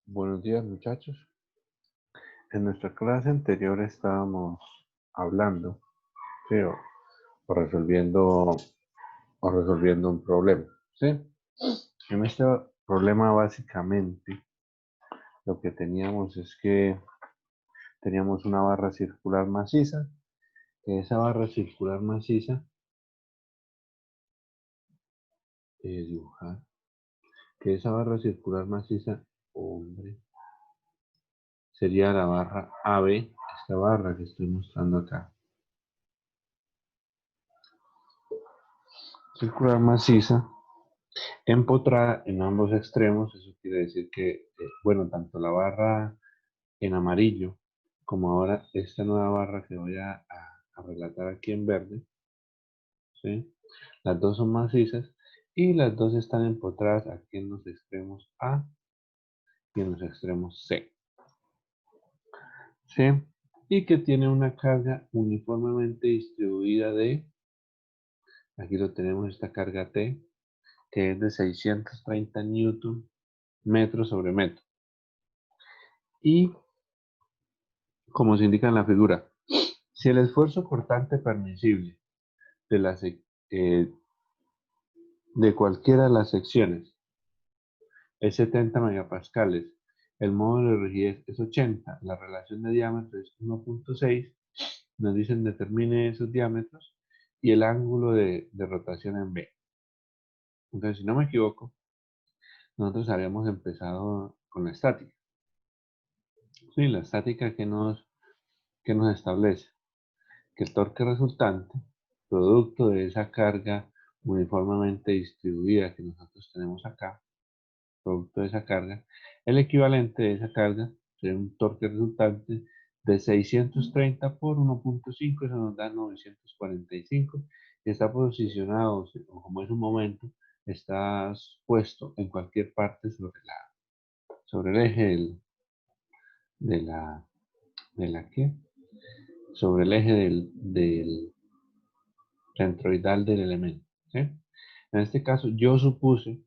Buenos días, muchachos. En nuestra clase anterior estábamos hablando, sí, o resolviendo un problema, ¿sí? En este problema básicamente lo que teníamos es que teníamos una barra circular maciza, que esa barra circular maciza, dibujar, que esa barra circular maciza, hombre, sería la barra AB, esta barra que estoy mostrando acá. Circular maciza empotrada en ambos extremos. Eso quiere decir que, bueno, tanto la barra en amarillo como ahora esta nueva barra que voy a relatar aquí en verde, ¿sí? Las dos son macizas y las dos están empotradas aquí en los extremos A y en los extremos C, ¿sí? Y que tiene una carga uniformemente distribuida de, aquí lo tenemos, esta carga T, que es de 630 newton metro sobre metro. Y como se indica en la figura, si el esfuerzo cortante permisible de, de cualquiera de las secciones es 70 megapascales, el módulo de rigidez es 80, la relación de diámetro es 1.6, nos dicen determine esos diámetros y el ángulo de rotación en B. Entonces, si no me equivoco, nosotros habíamos empezado con la estática. Sí, la estática que nos establece que el torque resultante, producto de esa carga uniformemente distribuida que nosotros tenemos acá, producto de esa carga, el equivalente de esa carga sería un torque resultante de 630 por 1.5, eso nos da 945, y está posicionado, o como es un momento, está puesto en cualquier parte sobre el eje de la, de la ¿qué? Sobre el eje del centroidal del elemento, ¿sí? En este caso, yo supuse,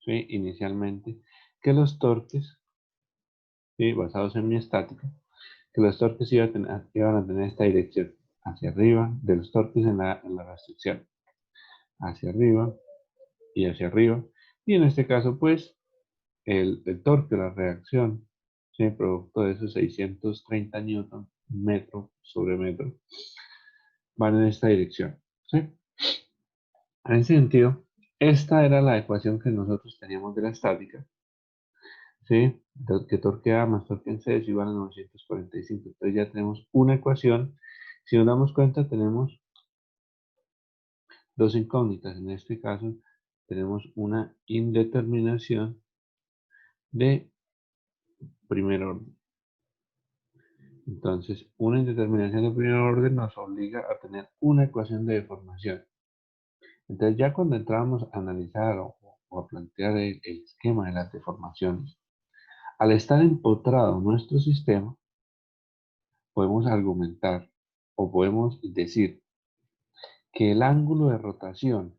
¿sí?, inicialmente, que los torques, ¿sí?, basados en mi estática, que los torques iban a tener esta dirección, hacia arriba, de los torques en la restricción, hacia arriba y hacia arriba. Y en este caso, pues, el torque, la reacción, ¿sí?, producto de esos 630 newton metro sobre metro, van en esta dirección, ¿sí? En ese sentido, esta era la ecuación que nosotros teníamos de la estática, ¿sí? Que torque A más torque en C es igual a 945. Entonces ya tenemos una ecuación. Si nos damos cuenta, tenemos dos incógnitas. En este caso, tenemos una indeterminación de primer orden. Entonces, una indeterminación de primer orden nos obliga a tener una ecuación de deformación. Entonces, ya cuando entramos a analizar o a plantear el esquema de las deformaciones, al estar empotrado nuestro sistema, podemos argumentar o podemos decir que el ángulo de rotación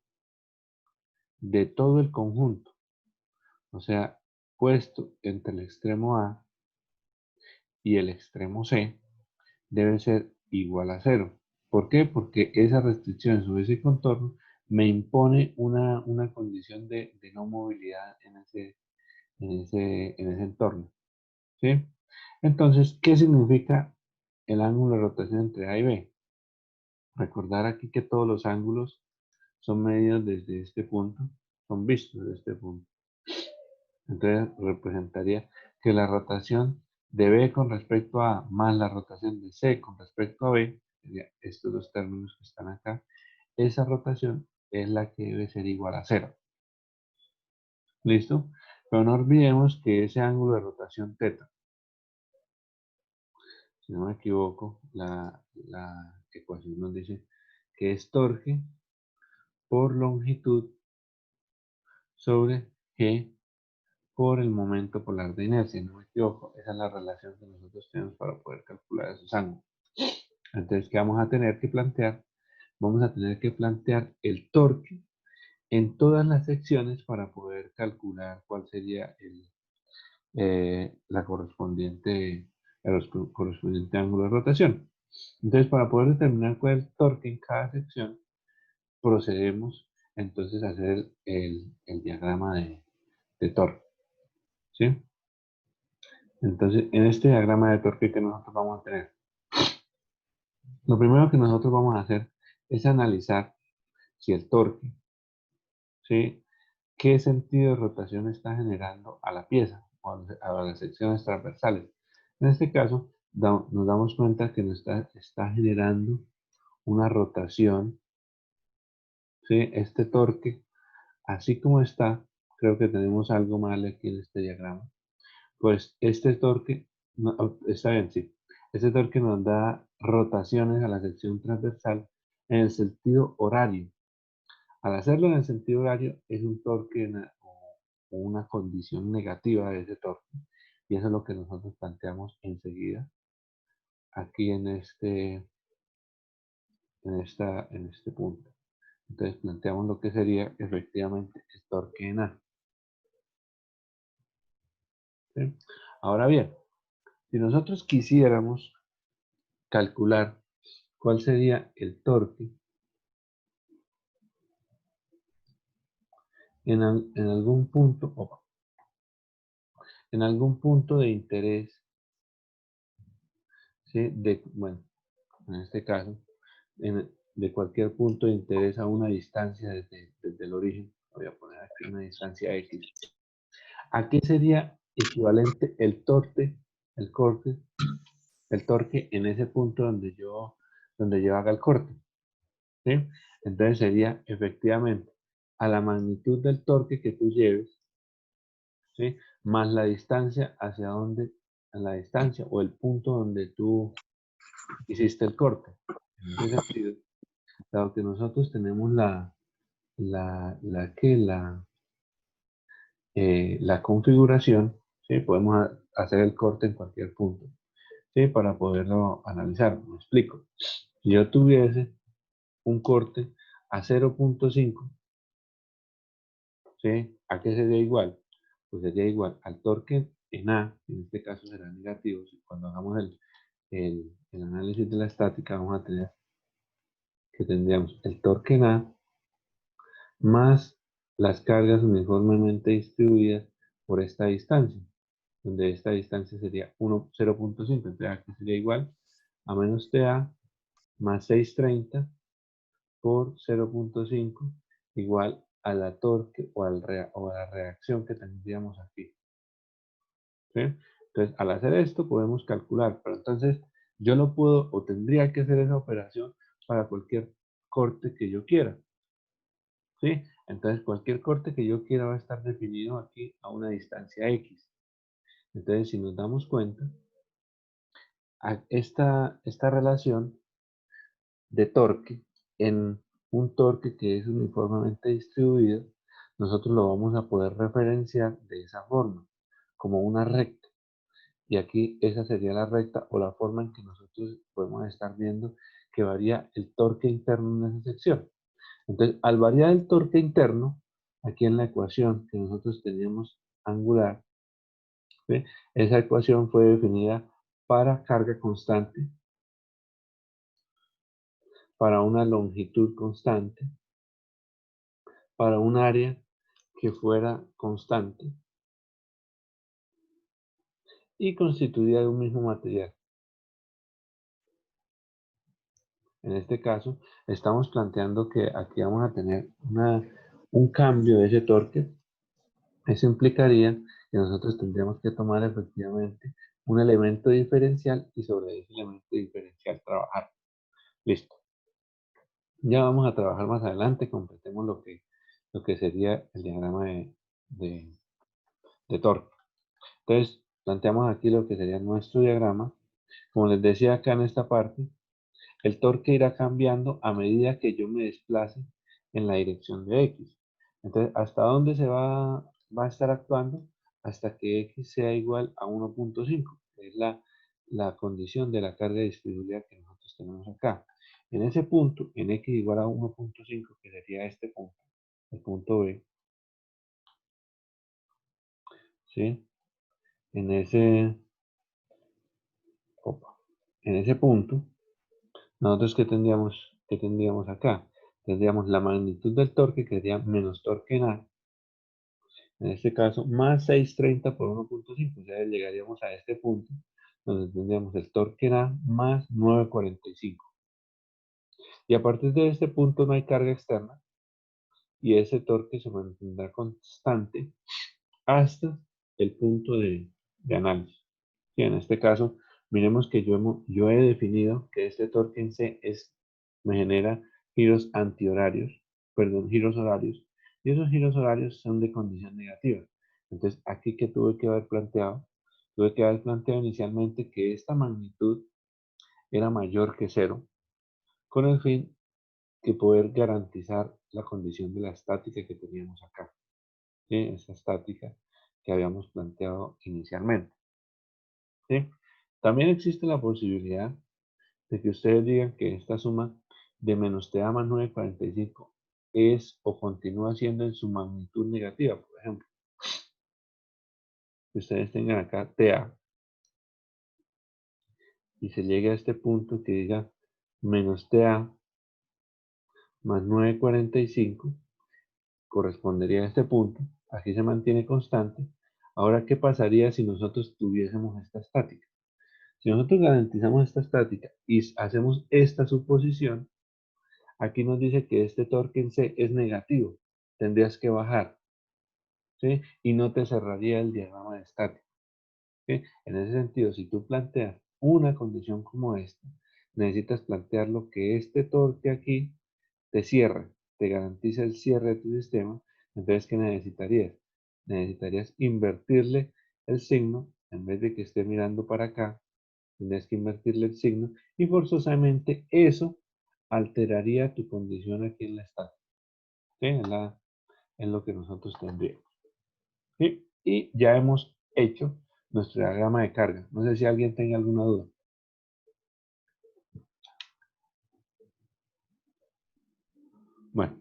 de todo el conjunto, o sea, puesto entre el extremo A y el extremo C, debe ser igual a cero. ¿Por qué? Porque esa restricción sobre ese contorno me impone una condición de no movilidad en ese entorno, ¿sí? Entonces, ¿qué significa el ángulo de rotación entre A y B? Recordar aquí que todos los ángulos son medidos desde este punto, son vistos desde este punto. Entonces representaría que la rotación de B con respecto a A más la rotación de C con respecto a B, estos dos términos que están acá, esa rotación es la que debe ser igual a cero. ¿Listo? Pero no olvidemos que ese ángulo de rotación θ, si no me equivoco, la ecuación nos dice que es torque por longitud sobre G por el momento polar de inercia. No me equivoco, esa es la relación que nosotros tenemos para poder calcular esos ángulos. Entonces, ¿qué vamos a tener que plantear? Vamos a tener que plantear el torque en todas las secciones para poder calcular cuál sería la correspondiente, el correspondiente ángulo de rotación. Entonces, para poder determinar cuál es el torque en cada sección, procedemos entonces a hacer el diagrama de torque. ¿Sí? Entonces, en este diagrama de torque que nosotros vamos a tener, lo primero que nosotros vamos a hacer es analizar si el torque, ¿sí? ¿Qué sentido de rotación está generando a la pieza o a las secciones transversales? En este caso, nos damos cuenta que nos está generando una rotación, ¿sí? Este torque, así como está, creo que tenemos algo mal aquí en este diagrama. Pues este torque, está bien, sí. Este torque nos da rotaciones a la sección transversal en el sentido horario. Al hacerlo en el sentido horario, es un torque o una condición negativa de ese torque. Y eso es lo que nosotros planteamos enseguida aquí en este punto. Entonces planteamos lo que sería efectivamente el torque en A. ¿Sí? Ahora bien, si nosotros quisiéramos calcular cuál sería el torque en algún punto, en algún punto de interés, ¿sí? Bueno, en este caso, de cualquier punto de interés a una distancia desde el origen, voy a poner aquí una distancia X. ¿A qué sería equivalente el corte, el torque en ese punto donde yo haga el corte? ¿Sí? Entonces sería efectivamente a la magnitud del torque que tú lleves, ¿sí? Más la distancia hacia donde, la distancia o el punto donde tú hiciste el corte. En ese sentido, dado que nosotros tenemos la configuración, ¿sí? Podemos hacer el corte en cualquier punto, ¿sí? Para poderlo analizar. Me explico. Si yo tuviese un corte a 0.5, ¿sí? ¿A qué sería igual? Pues sería igual al torque en A, en este caso será negativo. Cuando hagamos el análisis de la estática, vamos a tener que tendríamos el torque en A más las cargas uniformemente distribuidas por esta distancia, donde esta distancia sería 0.5, entonces aquí sería igual a menos TA más 630 por 0.5 igual a la torque o a la reacción que tendríamos aquí. ¿Sí? Entonces, al hacer esto podemos calcular, pero entonces yo no puedo o tendría que hacer esa operación para cualquier corte que yo quiera. ¿Sí? Entonces, cualquier corte que yo quiera va a estar definido aquí a una distancia X. Entonces, si nos damos cuenta, esta relación de torque en un torque que es uniformemente distribuido, nosotros lo vamos a poder referenciar de esa forma, como una recta. Y aquí esa sería la recta o la forma en que nosotros podemos estar viendo que varía el torque interno en esa sección. Entonces, al variar el torque interno, aquí en la ecuación que nosotros teníamos angular, ¿sí? Esa ecuación fue definida para carga constante, para una longitud constante, para un área que fuera constante y constituida de un mismo material. En este caso, estamos planteando que aquí vamos a tener un cambio de ese torque. Eso implicaría que nosotros tendríamos que tomar efectivamente un elemento diferencial y sobre ese elemento diferencial trabajar. Listo. Ya vamos a trabajar más adelante, completemos lo que sería el diagrama de torque. Entonces, planteamos aquí lo que sería nuestro diagrama. Como les decía acá en esta parte, el torque irá cambiando a medida que yo me desplace en la dirección de X. Entonces, ¿hasta dónde va a estar actuando? Hasta que X sea igual a 1.5, que es la condición de la carga distribuida que nosotros tenemos acá. En ese punto, en X igual a 1.5, que sería este punto, el punto B, ¿sí? en ese, opa, en ese punto, nosotros qué tendríamos acá? Tendríamos la magnitud del torque, que sería menos torque en A, en este caso, más 630 por 1.5, o sea, llegaríamos a este punto, donde tendríamos el torque en A más 945. Y a partir de este punto no hay carga externa, y ese torque se mantendrá constante hasta el punto de análisis. Y en este caso, miremos que yo he definido que este torque en C me genera giros antihorarios, perdón, giros horarios, y esos giros horarios son de condición negativa. Entonces, aquí que tuve que haber planteado, inicialmente que esta magnitud era mayor que cero, con el fin de poder garantizar la condición de la estática que teníamos acá. ¿Sí? Esa estática que habíamos planteado inicialmente. ¿Sí? También existe la posibilidad de que ustedes digan que esta suma de menos TA más 945 es o continúa siendo en su magnitud negativa. Por ejemplo, que ustedes tengan acá TA y se llegue a este punto que diga menos TA más 945 correspondería a este punto. Aquí se mantiene constante. Ahora, ¿qué pasaría si nosotros tuviésemos esta estática? Si nosotros garantizamos esta estática y hacemos esta suposición, aquí nos dice que este torque en C es negativo. Tendrías que bajar, ¿sí? Y no te cerraría el diagrama de estática, ¿sí? En ese sentido, si tú planteas una condición como esta, necesitas plantearlo que este torque aquí te cierre, te garantiza el cierre de tu sistema. Entonces, ¿qué necesitarías? Necesitarías invertirle el signo, en vez de que esté mirando para acá, tendrías que invertirle el signo y forzosamente eso alteraría tu condición aquí en la estática, ¿sí? En lo que nosotros tendríamos, ¿sí? Y ya hemos hecho nuestro diagrama de carga. No sé si alguien tenga alguna duda. Bueno,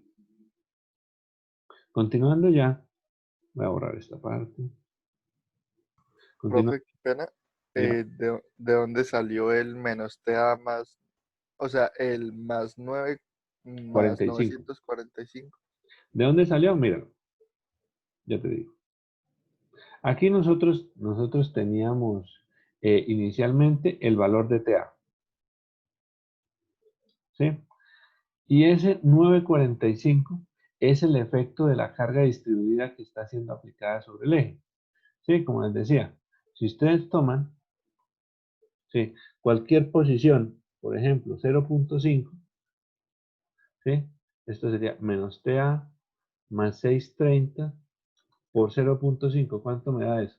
continuando ya, voy a borrar esta parte. Continúa, Profe, qué pena. dígame, ¿De dónde salió el menos TA más, o sea, el más 9 más 45. 945? ¿De dónde salió? Mira, ya te digo. Aquí nosotros teníamos inicialmente el valor de TA, ¿sí? Y ese 945 es el efecto de la carga distribuida que está siendo aplicada sobre el eje. Sí, como les decía, si ustedes toman, sí, cualquier posición, por ejemplo, 0.5, ¿sí? Esto sería menos TA más 630 por 0.5. ¿Cuánto me da eso?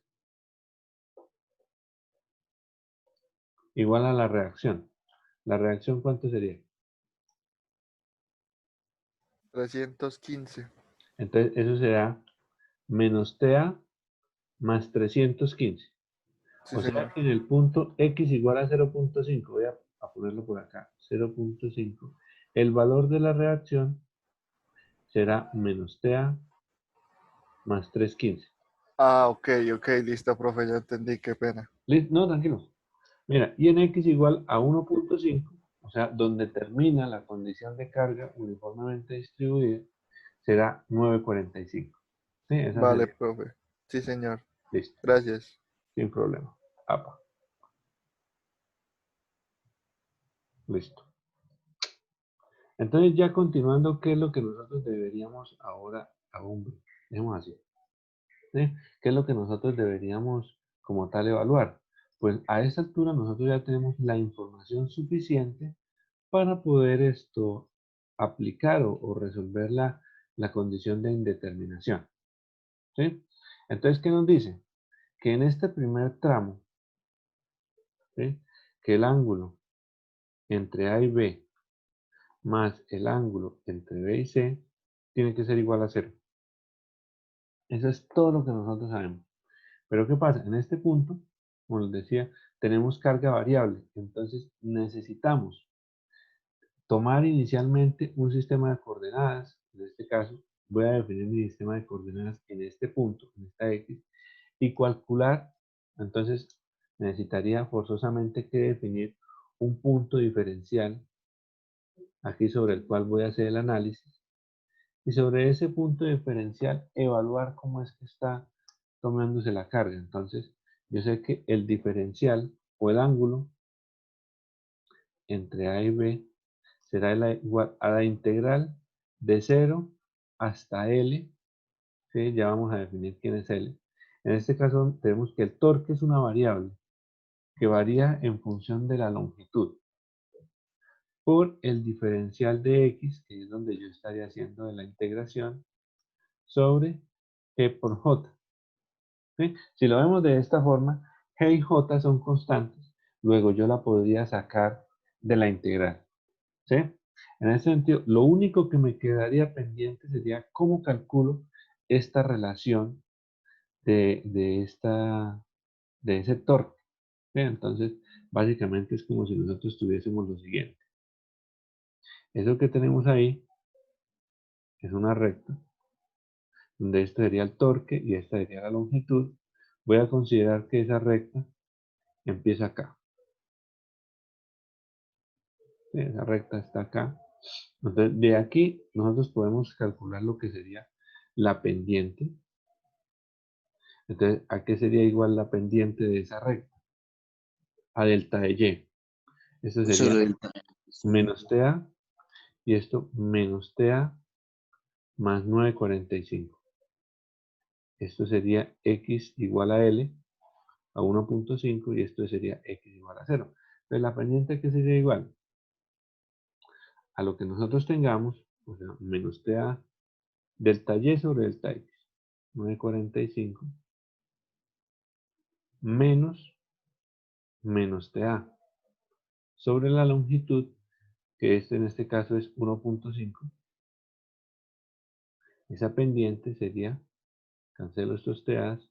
Igual a la reacción. ¿La reacción cuánto sería? 315. Entonces, eso será menos TA más 315. Sí, O sea señor. que en el punto X igual a 0.5, voy a ponerlo por acá, 0.5, el valor de la reacción será menos TA más 315. Ah, ok, ok, listo, profe, ya entendí, qué pena. No, tranquilo. Mira, y en X igual a 1.5, o sea, donde termina la condición de carga uniformemente distribuida, será 945. Sí, esa Vale, sería. profe. Sí, señor. Listo, Gracias. sin problema. Apa, listo. Entonces ya continuando, ¿qué es lo que nosotros deberíamos ahora aún? Dejemos así. ¿Sí? ¿Qué es lo que nosotros deberíamos como tal evaluar? Pues a esta altura nosotros ya tenemos la información suficiente para poder aplicar o resolver la condición de indeterminación. ¿Sí? Entonces, ¿qué nos dice? Que en este primer tramo, ¿sí? Que el ángulo entre A y B más el ángulo entre B y C tiene que ser igual a cero. Eso es todo lo que nosotros sabemos. Pero ¿qué pasa? En este punto, como les decía, tenemos carga variable. Entonces necesitamos tomar inicialmente un sistema de coordenadas. En este caso, voy a definir mi sistema de coordenadas en este punto, en esta X, y calcular Entonces necesitaría forzosamente que definir un punto diferencial aquí sobre el cual voy a hacer el análisis y sobre ese punto diferencial evaluar cómo es que está tomándose la carga. Entonces yo sé que el diferencial o el ángulo entre A y B será igual a la integral de 0 hasta L. ¿Sí? Ya vamos a definir quién es L. En este caso tenemos que el torque es una variable que varía en función de la longitud por el diferencial de x, que es donde yo estaría haciendo de la integración, sobre g por j. ¿Sí? Si lo vemos de esta forma, g y j son constantes, luego yo la podría sacar de la integral. ¿Sí? En ese sentido, lo único que me quedaría pendiente sería cómo calculo esta relación de ese torque. ¿Sí? Entonces, básicamente es como si nosotros tuviésemos lo siguiente. Eso que tenemos ahí es una recta, donde esto sería el torque y esta sería la longitud. Voy a considerar que esa recta empieza acá. ¿Sí? Esa recta está acá. Entonces, de aquí nosotros podemos calcular lo que sería la pendiente. Entonces, ¿a qué sería igual la pendiente de esa recta? A delta de y. Esto sería Solo el menos TA y esto menos TA más 9,45. Esto sería x igual a L a 1,5 y esto sería x igual a 0. Entonces la pendiente que sería igual a lo que nosotros tengamos, o sea, menos TA delta y sobre delta x, 9,45 menos TA sobre la longitud, que en este caso es 1,5. Esa pendiente sería, cancelo estos TAs,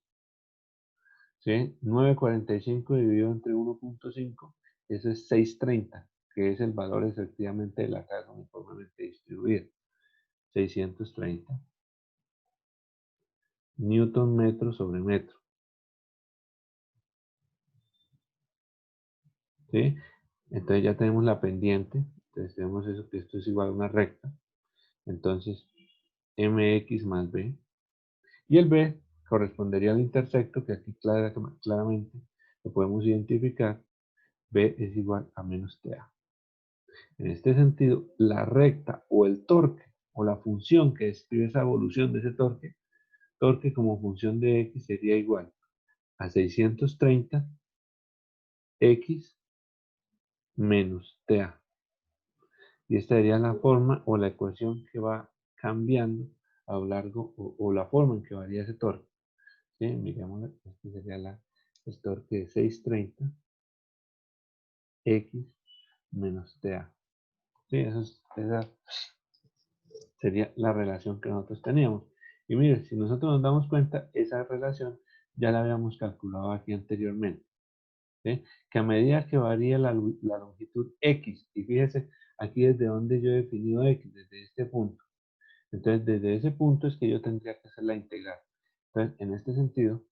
¿sí? 9,45 dividido entre 1,5, eso es 630, que es el valor efectivamente de la carga uniformemente distribuida. 630 newton metro sobre metro. ¿Sí? Entonces ya tenemos la pendiente. Entonces tenemos eso, que esto es igual a una recta. Entonces, mx más b. Y el b correspondería al intersecto, que aquí claramente lo podemos identificar. B es igual a menos TA. En este sentido, la recta o el torque o la función que describe esa evolución de ese torque como función de x sería igual a 630 x menos TA. Y esta sería la forma o la ecuación que va cambiando a lo largo o la forma en que varía ese torque. ¿Sí? Miremos, este sería el torque de 630 x menos TA. ¿Sí? Esa sería la relación que nosotros teníamos. Y mire, si nosotros nos damos cuenta, esa relación ya la habíamos calculado aquí anteriormente. ¿Sí? Que a medida que varía la longitud x, y fíjese aquí desde donde yo he definido x, desde este punto. Entonces, desde ese punto es que yo tendría que hacer la integral. Entonces, en este sentido,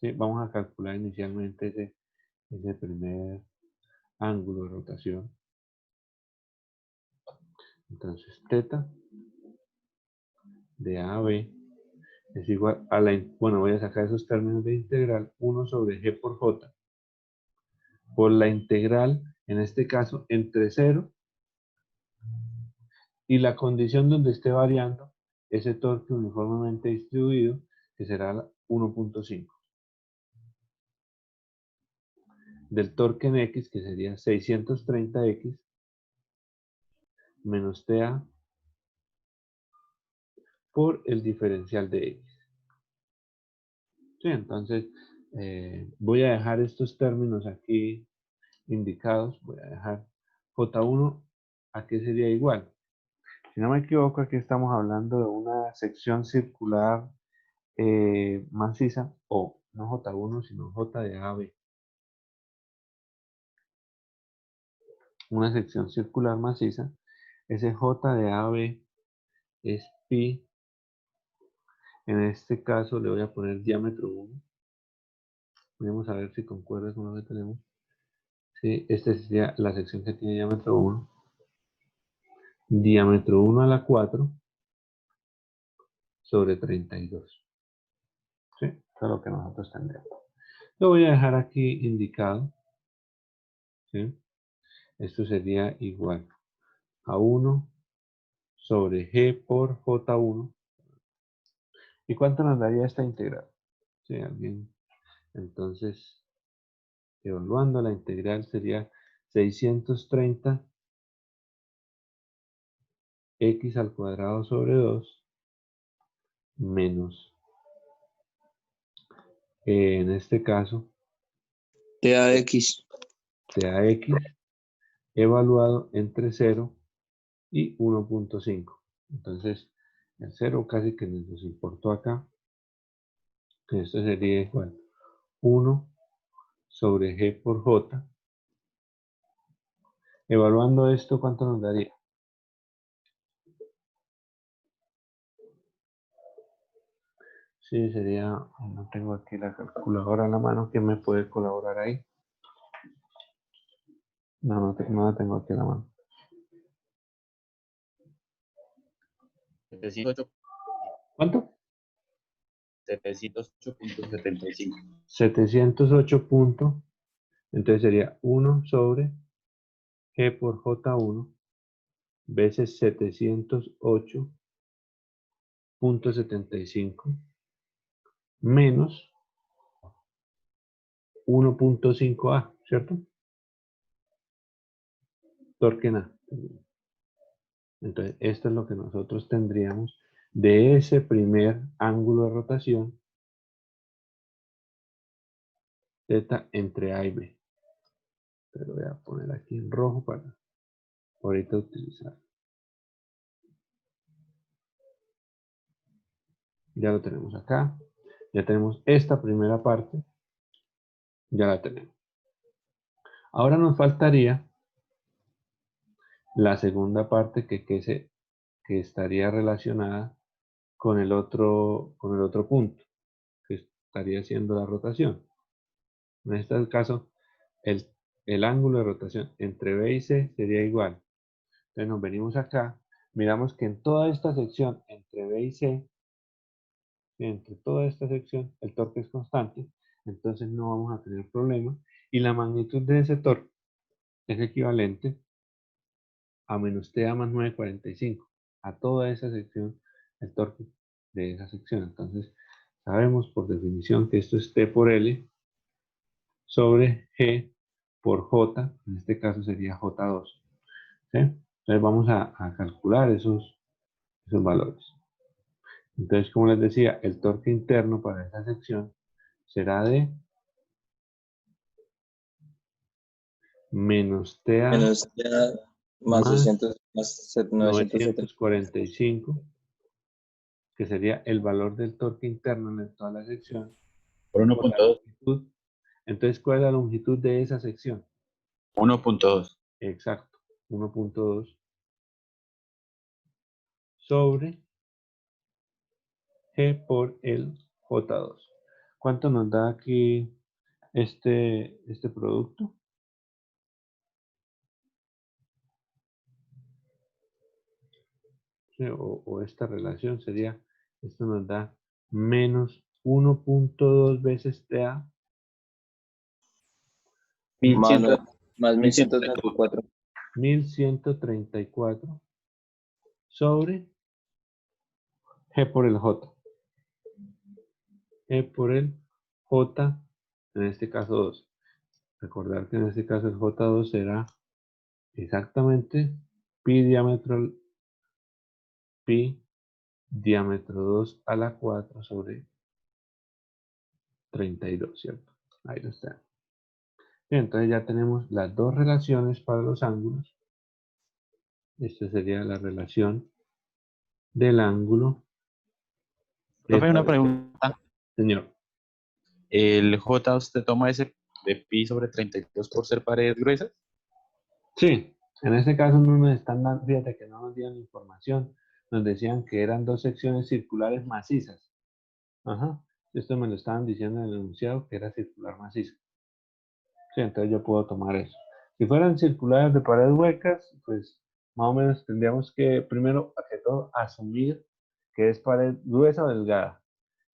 ¿sí? Vamos a calcular inicialmente ese primer ángulo de rotación. Entonces, θ de A a B es igual a bueno, voy a sacar esos términos de integral, 1 sobre g por j, por la integral, en este caso, entre 0 y la condición donde esté variando ese torque uniformemente distribuido, que será 1,5. Del torque en X, que sería 630X, menos TA por el diferencial de X. Sí, entonces, voy a dejar estos términos aquí indicados. Voy a dejar J1, ¿a qué sería igual? Si no me equivoco, aquí estamos hablando de una sección circular maciza, o no J1, sino J de AB. Una sección circular maciza. Ese J de AB es pi. En este caso le voy a poner diámetro 1 Vamos a ver si concuerda con lo que tenemos. Sí, esta sería la sección que tiene diámetro 1. Diámetro 1 a la 4 sobre 32. ¿Sí? Eso es lo que nosotros tendremos. Lo voy a dejar aquí indicado. ¿Sí? Esto sería igual a 1 sobre G por J1. ¿Y cuánto nos daría esta integral? ¿Sí? ¿Alguien? Entonces, evaluando la integral sería 630 x al cuadrado sobre 2 menos, en este caso, TAX. TAX evaluado entre 0 y 1.5. Entonces, el 0 casi que nos importó acá. Esto sería igual 1 sobre G por J. Evaluando esto, ¿cuánto nos daría? Sí, sería, no tengo aquí la calculadora a la mano, ¿quién me puede colaborar ahí? No la tengo aquí a la mano. 708, ¿Cuánto? 708.75. 708 puntos. Entonces sería 1 sobre G por J1 veces 708.75 menos 1.5A, ¿cierto? Torque en A. Entonces, esto es lo que nosotros tendríamos de ese primer ángulo de rotación Z entre A y B. Pero voy a poner aquí en rojo para ahorita utilizar. Ya lo tenemos acá. Ya tenemos esta primera parte. Ya la tenemos. Ahora nos faltaría la segunda parte que estaría relacionada con el otro punto, que estaría haciendo la rotación. En este caso, el ángulo de rotación entre B y C sería igual. Entonces nos venimos acá, miramos que en toda esta sección entre B y C, entre toda esta sección, el torque es constante, entonces no vamos a tener problema. Y la magnitud de ese torque es equivalente a menos TA más 945. A toda esa sección, el torque de esa sección. Entonces, sabemos por definición que esto es T por L sobre G por J, en este caso sería J2. ¿Sí? Entonces vamos a calcular esos valores. Entonces, como les decía, el torque interno para esa sección será de menos TA Menos TA más más 200, más 970. 945, que sería el valor del torque interno en toda la sección, Por por la 1.2. longitud. Entonces, ¿cuál es la longitud de esa sección? 1.2. Exacto, 1.2 sobre G por el J2. ¿Cuánto nos da aquí este producto? Sí, o esta relación sería, esto nos da menos 1.2 veces TA Más, 1100. más 1134. 1134. 1134 sobre G por el J. G por el J, en este caso 2. Recordar que en este caso el J2 será exactamente pi diámetro 2 a la 4 sobre 32, ¿cierto? Ahí lo está. Bien, entonces ya tenemos las dos relaciones para los ángulos. Esta sería la relación del ángulo. Profe, una pregunta. Señor. ¿El J usted toma ese de pi sobre 32 por ser paredes gruesas? Sí, en este caso no nos están dando, fíjate que no nos dieron información. Nos decían que eran dos secciones circulares macizas. Ajá. Esto me lo estaban diciendo en el enunciado que era circular macizo. Sí, entonces yo puedo tomar eso. Si fueran circulares de paredes huecas, pues más o menos tendríamos que, primero que todo, asumir que es pared gruesa o delgada.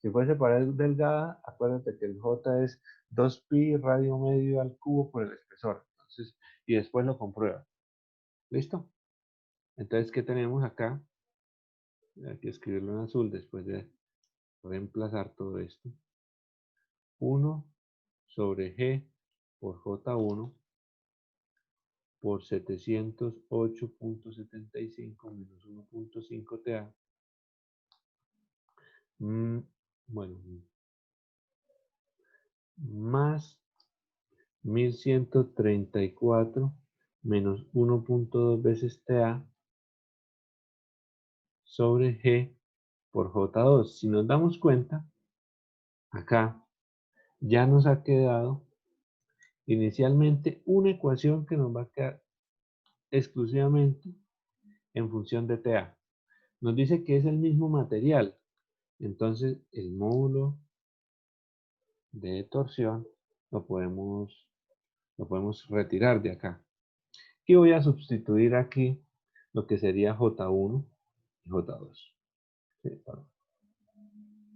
Si fuese pared delgada, acuérdate que el J es 2pi radio medio al cubo por el espesor. Entonces, y después lo comprueba. ¿Listo? Entonces, ¿qué tenemos acá? Hay que escribirlo en azul después de reemplazar todo esto. 1 sobre G por J1 por 708.75 menos 1.5 TA. Bueno, más 1134 menos 1.2 veces TA sobre G por J2. Si nos damos cuenta, acá ya nos ha quedado inicialmente una ecuación que nos va a quedar exclusivamente en función de TA. Nos dice que es el mismo material. Entonces, el módulo de torsión lo podemos retirar de acá. Y voy a sustituir aquí lo que sería J1 y J2. ¿Sí?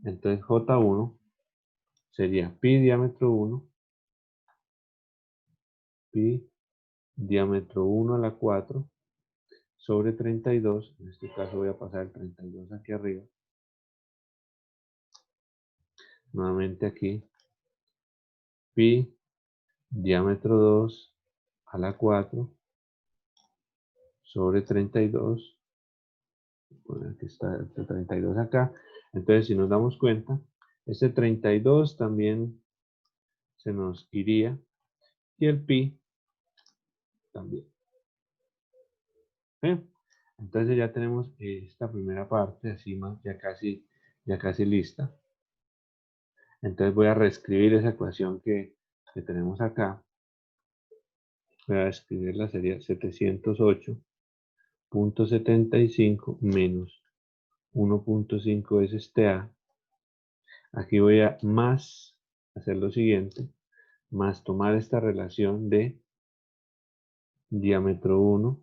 Entonces, J1 sería pi diámetro 1, pi diámetro 1 a la 4 sobre 32. En este caso voy a pasar el 32 aquí arriba. Nuevamente aquí, pi diámetro 2 a la 4 sobre 32. Bueno, aquí está el 32 acá. Entonces, si nos damos cuenta, este 32 también se nos iría y el pi también. ¿Sí? Entonces ya tenemos esta primera parte encima ya casi lista. Entonces voy a reescribir esa ecuación que tenemos acá. Voy a escribirla, sería 708.75 menos 1.5 veces TA. Aquí voy a más hacer lo siguiente, más tomar esta relación de diámetro 1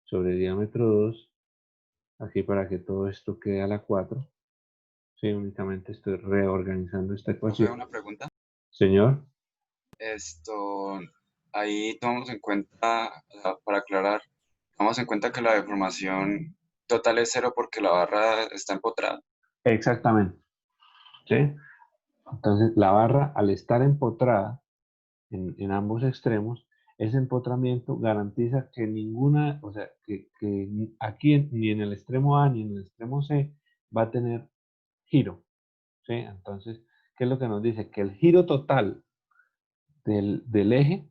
sobre diámetro 2, aquí para que todo esto quede a la 4. Sí, únicamente estoy reorganizando esta Profe, ecuación. una pregunta. Señor, Ahí tomamos en cuenta, para aclarar, tomamos en cuenta que la deformación total es cero porque la barra está empotrada. exactamente. ¿Sí? Entonces, la barra, al estar empotrada en ambos extremos, ese empotramiento garantiza que ninguna, o sea, que aquí ni en el extremo A ni en el extremo C va a tener giro. ¿Sí? Entonces, ¿qué es lo que nos dice? Que el giro total del eje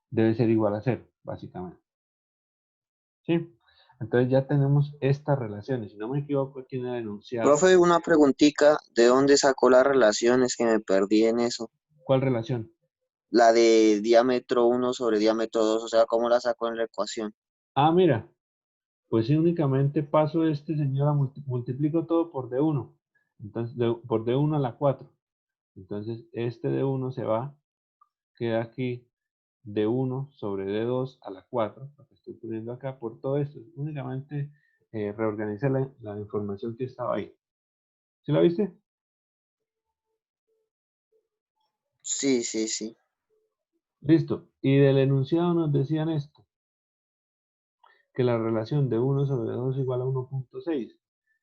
debe ser igual a 0, básicamente. ¿Sí? Entonces ya tenemos estas relaciones. Si no me equivoco, aquí en el enunciado. Profe, una preguntita, ¿de dónde sacó las relaciones que me perdí en eso? ¿Cuál relación? La de diámetro 1 sobre diámetro 2, o sea, ¿cómo la sacó en la ecuación? Ah, mira, pues sí, únicamente paso señor, multiplico todo por D1. Entonces, por D1 a la 4. Entonces, este D1 se va, queda aquí D1 sobre D2 a la 4, lo que estoy poniendo acá por todo esto. Únicamente reorganicé la información que estaba ahí. ¿Sí la viste? Sí, sí, sí. Listo. Y del enunciado nos decían esto, que la relación de 1 sobre 2 es igual a 1.6.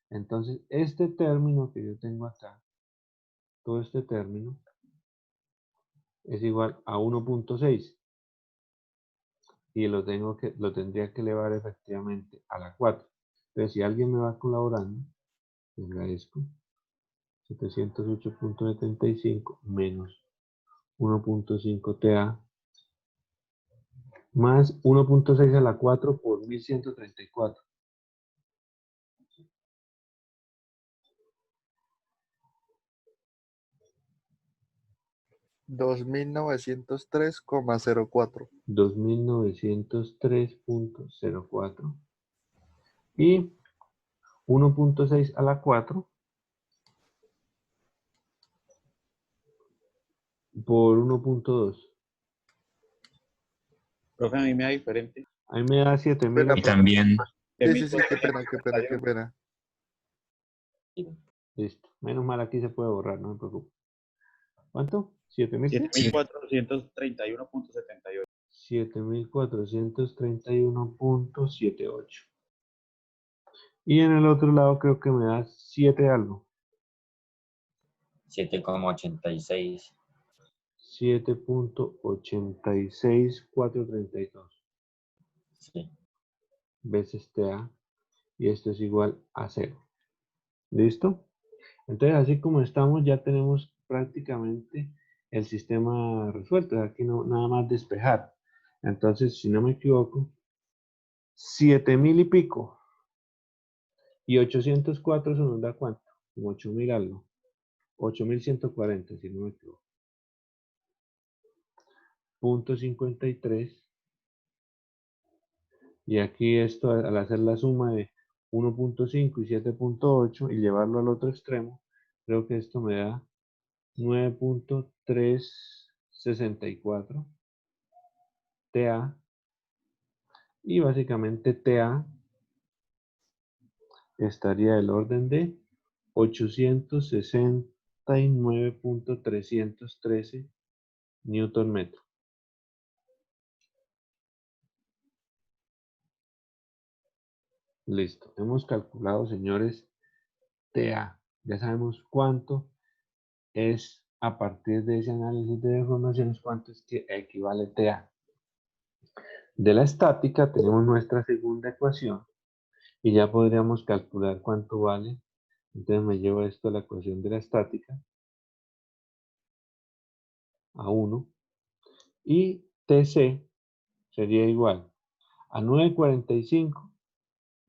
Entonces, este término que yo tengo acá, todo este término, es igual a 1.6. Y lo tendría que elevar efectivamente a la 4. Entonces, si alguien me va colaborando, les agradezco. 708.75 menos 1.5 TA más 1.6 a la 4 por 1134. 2903,04. 2903.04 y 1.6 a la 4 por 1.2. Profe, a mí me da diferente. Ahí me da 7000. Espera, Y también, sí, qué pena. Listo. Menos mal aquí se puede borrar, no me preocupe. ¿Cuánto? ¿7000 qué? 7431.78. 7431.78. Y en el otro lado creo que me da 7 algo. 7,86. 7.86432 Sí. veces TA. Y esto es igual a 0. ¿Listo? Entonces, así como estamos, ya tenemos prácticamente el sistema resuelto. Aquí no, nada más despejar. Entonces, si no me equivoco, 7000 y pico. Y 804, eso nos da ¿cuánto? Como 8000 algo. 8140, si no me equivoco. Punto 53. Y aquí esto, al hacer la suma de 1.5 y 7.8 y llevarlo al otro extremo, creo que esto me da 9.364 TA. Y básicamente TA estaría del orden de 869.313 Newton metro. Listo. Hemos calculado, señores, TA. Ya sabemos cuánto es a partir de ese análisis de deformaciones, cuánto es que equivale TA. De la estática tenemos nuestra segunda ecuación y ya podríamos calcular cuánto vale. Entonces me llevo esto a la ecuación de la estática, a 1, y TC sería igual a 945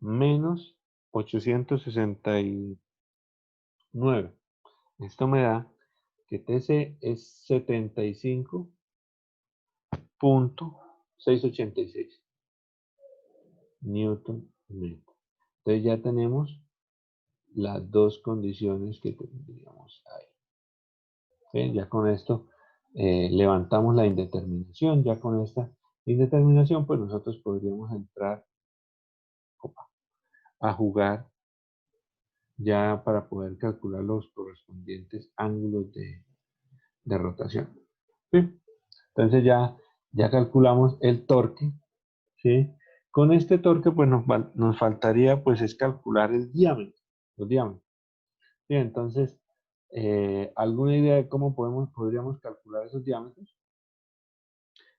menos 869. Esto me da que TC es 75.686 Newton metro. Entonces ya tenemos las dos condiciones que tendríamos ahí. ¿Sí? Ya con esto levantamos la indeterminación. Ya con esta indeterminación, pues nosotros podríamos entrar a jugar ya para poder calcular los correspondientes ángulos de rotación. ¿Sí? Entonces ya calculamos el torque. ¿Sí? Con este torque pues nos faltaría pues es calcular el diámetro, los diámetros. ¿Sí? Entonces, ¿alguna idea de cómo podríamos calcular esos diámetros?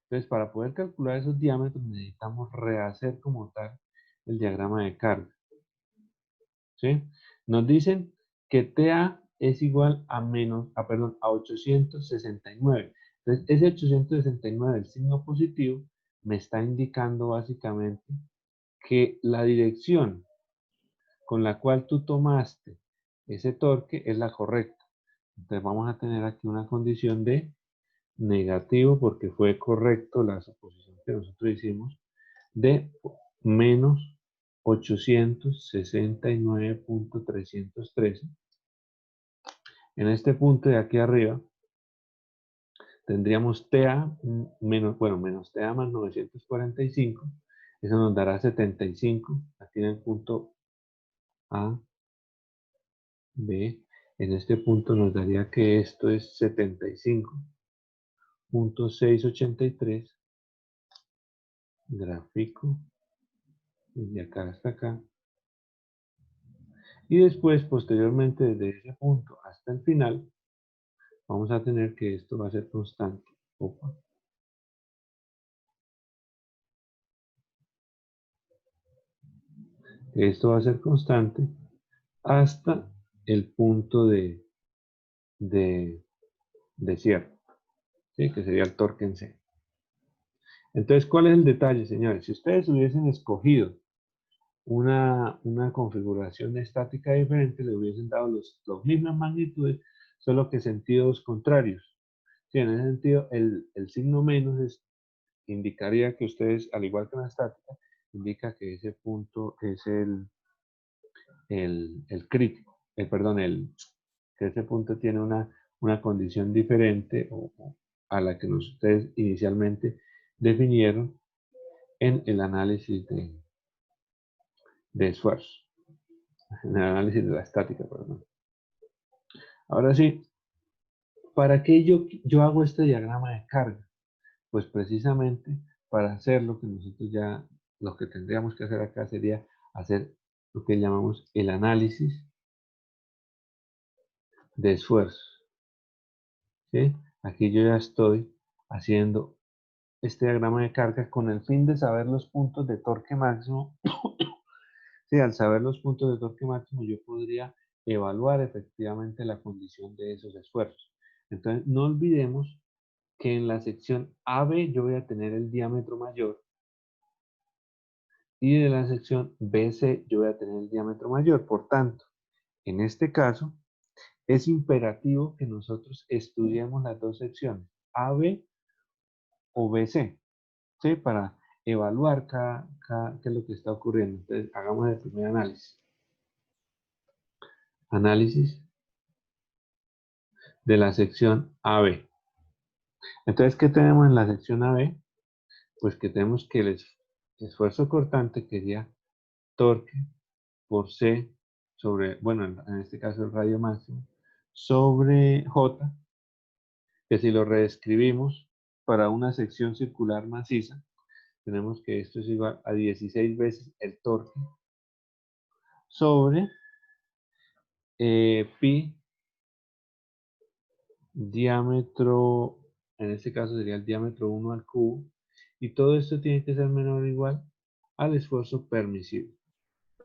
Entonces, para poder calcular esos diámetros necesitamos rehacer como tal el diagrama de carga. ¿Sí? Nos dicen que TA es igual a 869. Entonces, ese 869, el signo positivo, me está indicando básicamente que la dirección con la cual tú tomaste ese torque es la correcta. Entonces, vamos a tener aquí una condición de negativo porque fue correcto la suposición que nosotros hicimos de menos 869.313. En este punto de aquí arriba tendríamos TA menos TA más 945. Eso nos dará 75. Aquí en el punto A, B. En este punto nos daría que esto es 75.683. Gráfico. Desde acá hasta acá. Y después, posteriormente, desde ese punto hasta el final, vamos a tener que esto va a ser constante. Opa. Esto va a ser constante hasta el punto de cierre, ¿sí? Que sería el torque en C. Entonces, ¿cuál es el detalle, señores? Si ustedes hubiesen escogido una configuración estática diferente, le hubiesen dado las mismas magnitudes, solo que sentidos contrarios. Sí, en ese sentido, el signo menos indicaría que ustedes, al igual que en la estática, indica que ese punto es el crítico, que ese punto tiene una una condición diferente a la que ustedes inicialmente definieron en el análisis de esfuerzo, en el análisis de la estática, perdón. Ahora sí, ¿para qué yo hago este diagrama de carga? Pues precisamente para hacer lo que nosotros ya, lo que tendríamos que hacer acá sería hacer lo que llamamos el análisis de esfuerzo. ¿Sí? Aquí yo ya estoy haciendo este diagrama de carga con el fin de saber los puntos de torque máximo. Sí, al saber los puntos de torque máximo yo podría evaluar efectivamente la condición de esos esfuerzos. Entonces no olvidemos que en la sección AB yo voy a tener el diámetro mayor y de la sección BC yo voy a tener el diámetro mayor. Por tanto, en este caso es imperativo que nosotros estudiemos las dos secciones, AB o BC, ¿sí? Para evaluar qué es lo que está ocurriendo. Entonces, hagamos el primer análisis. Análisis de la sección AB. Entonces, ¿qué tenemos en la sección AB? Pues que tenemos que el esfuerzo cortante sería torque por C sobre, bueno, en este caso el radio máximo, sobre J, que si lo reescribimos para una sección circular maciza, tenemos que esto es igual a 16 veces el torque sobre pi diámetro, en este caso sería el diámetro 1 al cubo, y todo esto tiene que ser menor o igual al esfuerzo permisible.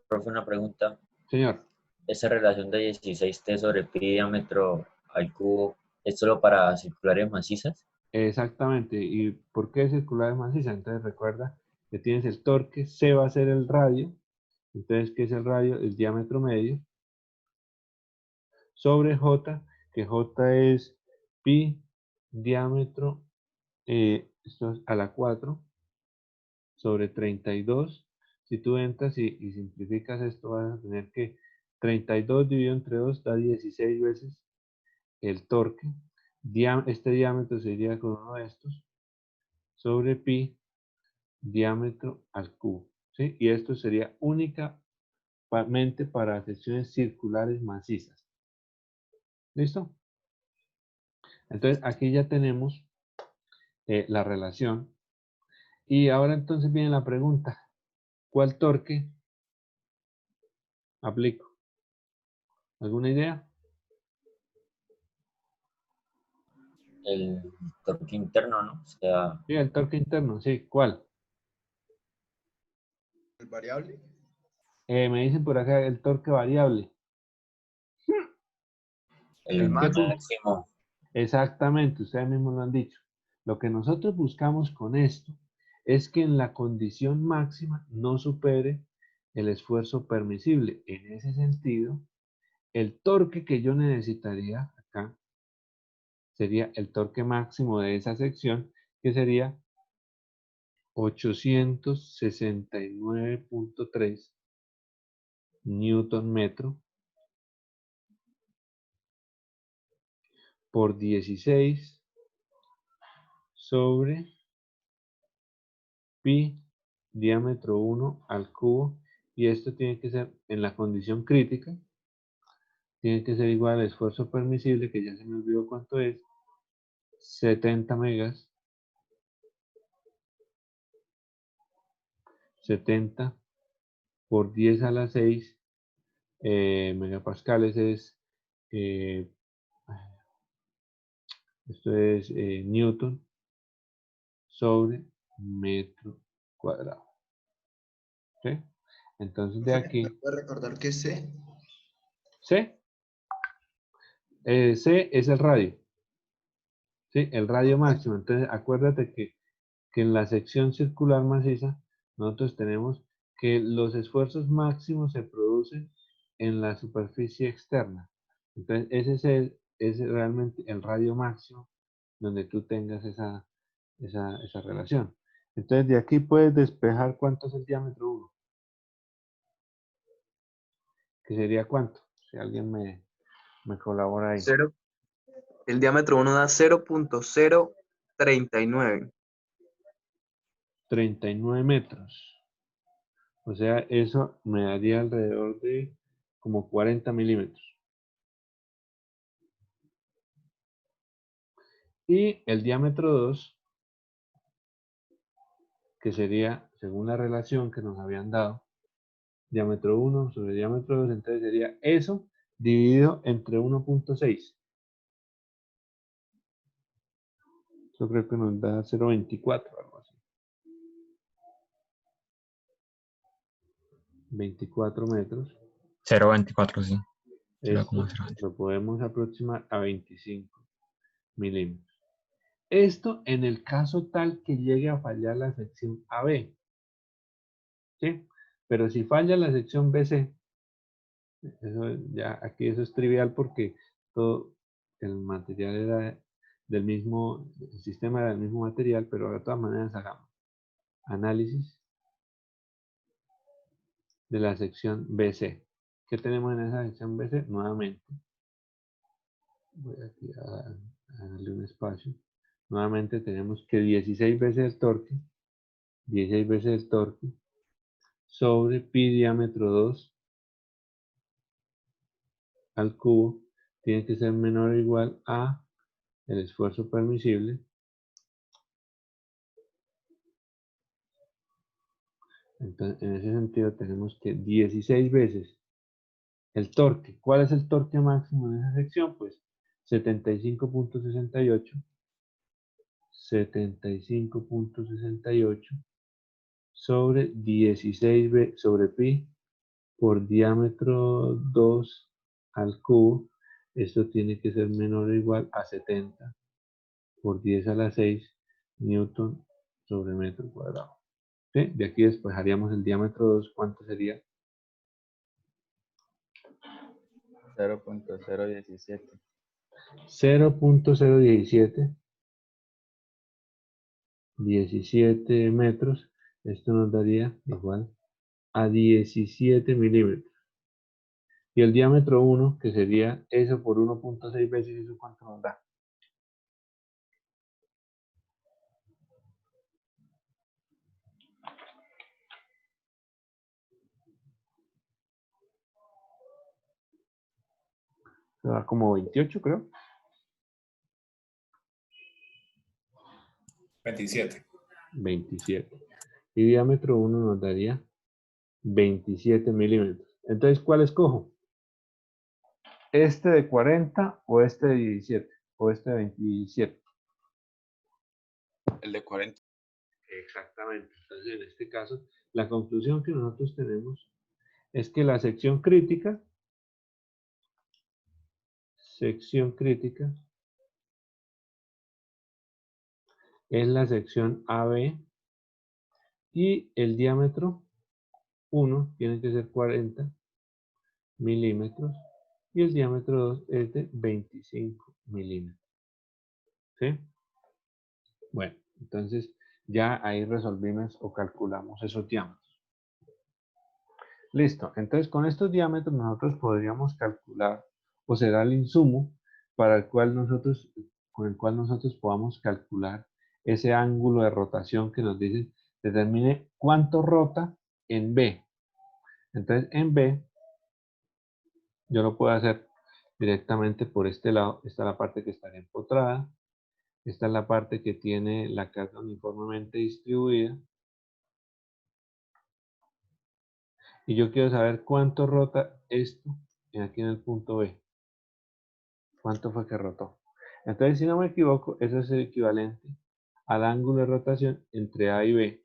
Profe, una pregunta. Señor, ¿Esa relación de 16T sobre pi diámetro al cubo es solo para circulares macizas? exactamente. ¿Y por qué circular maciza? Entonces recuerda que tienes el torque, C va a ser el radio. Entonces, ¿qué es el radio? El diámetro medio. Sobre J, que J es pi diámetro, esto es a la 4, sobre 32. Si tú entras y simplificas esto, vas a tener que 32 dividido entre 2 da 16 veces el torque. Este diámetro sería con uno de estos, sobre pi diámetro al cubo, ¿sí? Y esto sería únicamente para secciones circulares macizas. ¿Listo? Entonces aquí ya tenemos la relación. Y ahora entonces viene la pregunta. ¿Cuál torque aplico? ¿Alguna idea? El torque interno, ¿no? O sea, Sí, el torque interno, sí. ¿Cuál? ¿El variable? Me dicen por acá el torque variable. el ¿Qué punto? máximo. Exactamente, ustedes mismos lo han dicho. Lo que nosotros buscamos con esto es que en la condición máxima no supere el esfuerzo permisible. En ese sentido, el torque que yo necesitaría acá sería el torque máximo de esa sección, que sería 869.3 newton metro por 16 sobre pi diámetro 1 al cubo, y esto tiene que ser en la condición crítica, tiene que ser igual al esfuerzo permisible, que ya se me olvidó cuánto es, 70 megas, 70 por 10 a la 6 megapascales es, eh, esto es newton sobre metro cuadrado. ¿Sí? Entonces de aquí, ¿Puede recordar que C? C, C es el radio, ¿sí? El radio máximo. Entonces acuérdate que en la sección circular maciza nosotros tenemos que los esfuerzos máximos se producen en la superficie externa. Entonces ese es realmente el radio máximo donde tú tengas esa relación. Entonces de aquí puedes despejar cuánto es el diámetro 1, que sería cuánto, si alguien me colabora ahí. Cero. El diámetro 1 da 0.039. 39 metros. O sea, eso me daría alrededor de como 40 milímetros. Y el diámetro 2, que sería, según la relación que nos habían dado, diámetro 1 sobre diámetro 2, entonces sería eso dividido entre 1.6. Yo creo que nos da 0.24, algo así. 24 metros. 0.24, sí. Esto 0,0. lo podemos aproximar a 25 milímetros. Esto en el caso tal que llegue a fallar la sección AB. ¿Sí? Pero si falla la sección BC, eso ya, aquí eso es trivial porque todo el material era del mismo, el sistema era del mismo material, pero de todas maneras hagamos análisis de la sección BC. ¿Qué tenemos en esa sección BC? Nuevamente, voy aquí a darle un espacio. Nuevamente tenemos que 16 veces el torque, 16 veces el torque, sobre pi diámetro 2 al cubo, tiene que ser menor o igual a el esfuerzo permisible. Entonces, en ese sentido tenemos que 16 veces el torque. ¿Cuál es el torque máximo en esa sección? Pues 75.68 sobre 16 sobre pi por diámetro 2 al cubo. Esto tiene que ser menor o igual a 70 por 10 a la 6 newton sobre metro cuadrado. ¿Sí? De aquí despejaríamos el diámetro 2. ¿Cuánto sería? 0.017. 0.017. 17 metros. Esto nos daría igual a 17 milímetros. Y el diámetro 1, que sería eso por 1.6 veces, ¿eso cuánto nos da? Se da como 28, creo. 27. 27. Y diámetro 1 nos daría 27 milímetros. Entonces, ¿cuál escojo? ¿Este de 40 o este de 17? ¿O este de 27? El de 40. Exactamente. Entonces, en este caso, la conclusión que nosotros tenemos es que la sección crítica es la sección AB y el diámetro 1 tiene que ser 40 milímetros y el diámetro 2 es de 25 milímetros. ¿Sí? Bueno, entonces ya ahí resolvimos o calculamos esos diámetros. Listo, entonces con estos diámetros nosotros podríamos calcular o será el insumo para el cual nosotros, con el cual nosotros podamos calcular ese ángulo de rotación que nos dice, determine cuánto rota en B. Entonces en B yo lo puedo hacer directamente por este lado. Esta es la parte que estaría empotrada. Esta es la parte que tiene la carga uniformemente distribuida. Y yo quiero saber cuánto rota esto aquí en el punto B. ¿Cuánto fue que rotó? Entonces, si no me equivoco, eso es el equivalente al ángulo de rotación entre A y B.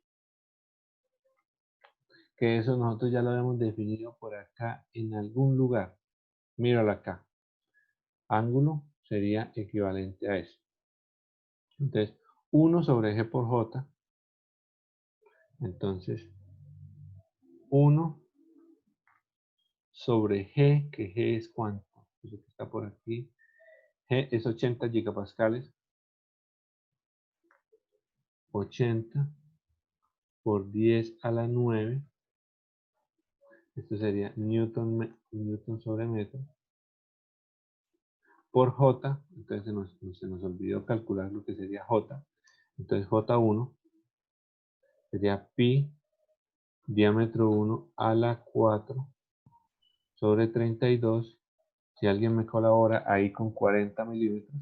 Que eso nosotros ya lo habíamos definido por acá en algún lugar. Míralo acá. Ángulo sería equivalente a eso. Entonces, 1 sobre G por J. Entonces, 1 sobre G, que G es cuánto. Eso que está por aquí. G es 80 gigapascales. 80 por 10 a la 9. Esto sería newton sobre metro. por J, entonces se nos olvidó calcular lo que sería J. Entonces J1 sería pi diámetro 1 a la 4 sobre 32. Si alguien me colabora ahí con 40 milímetros,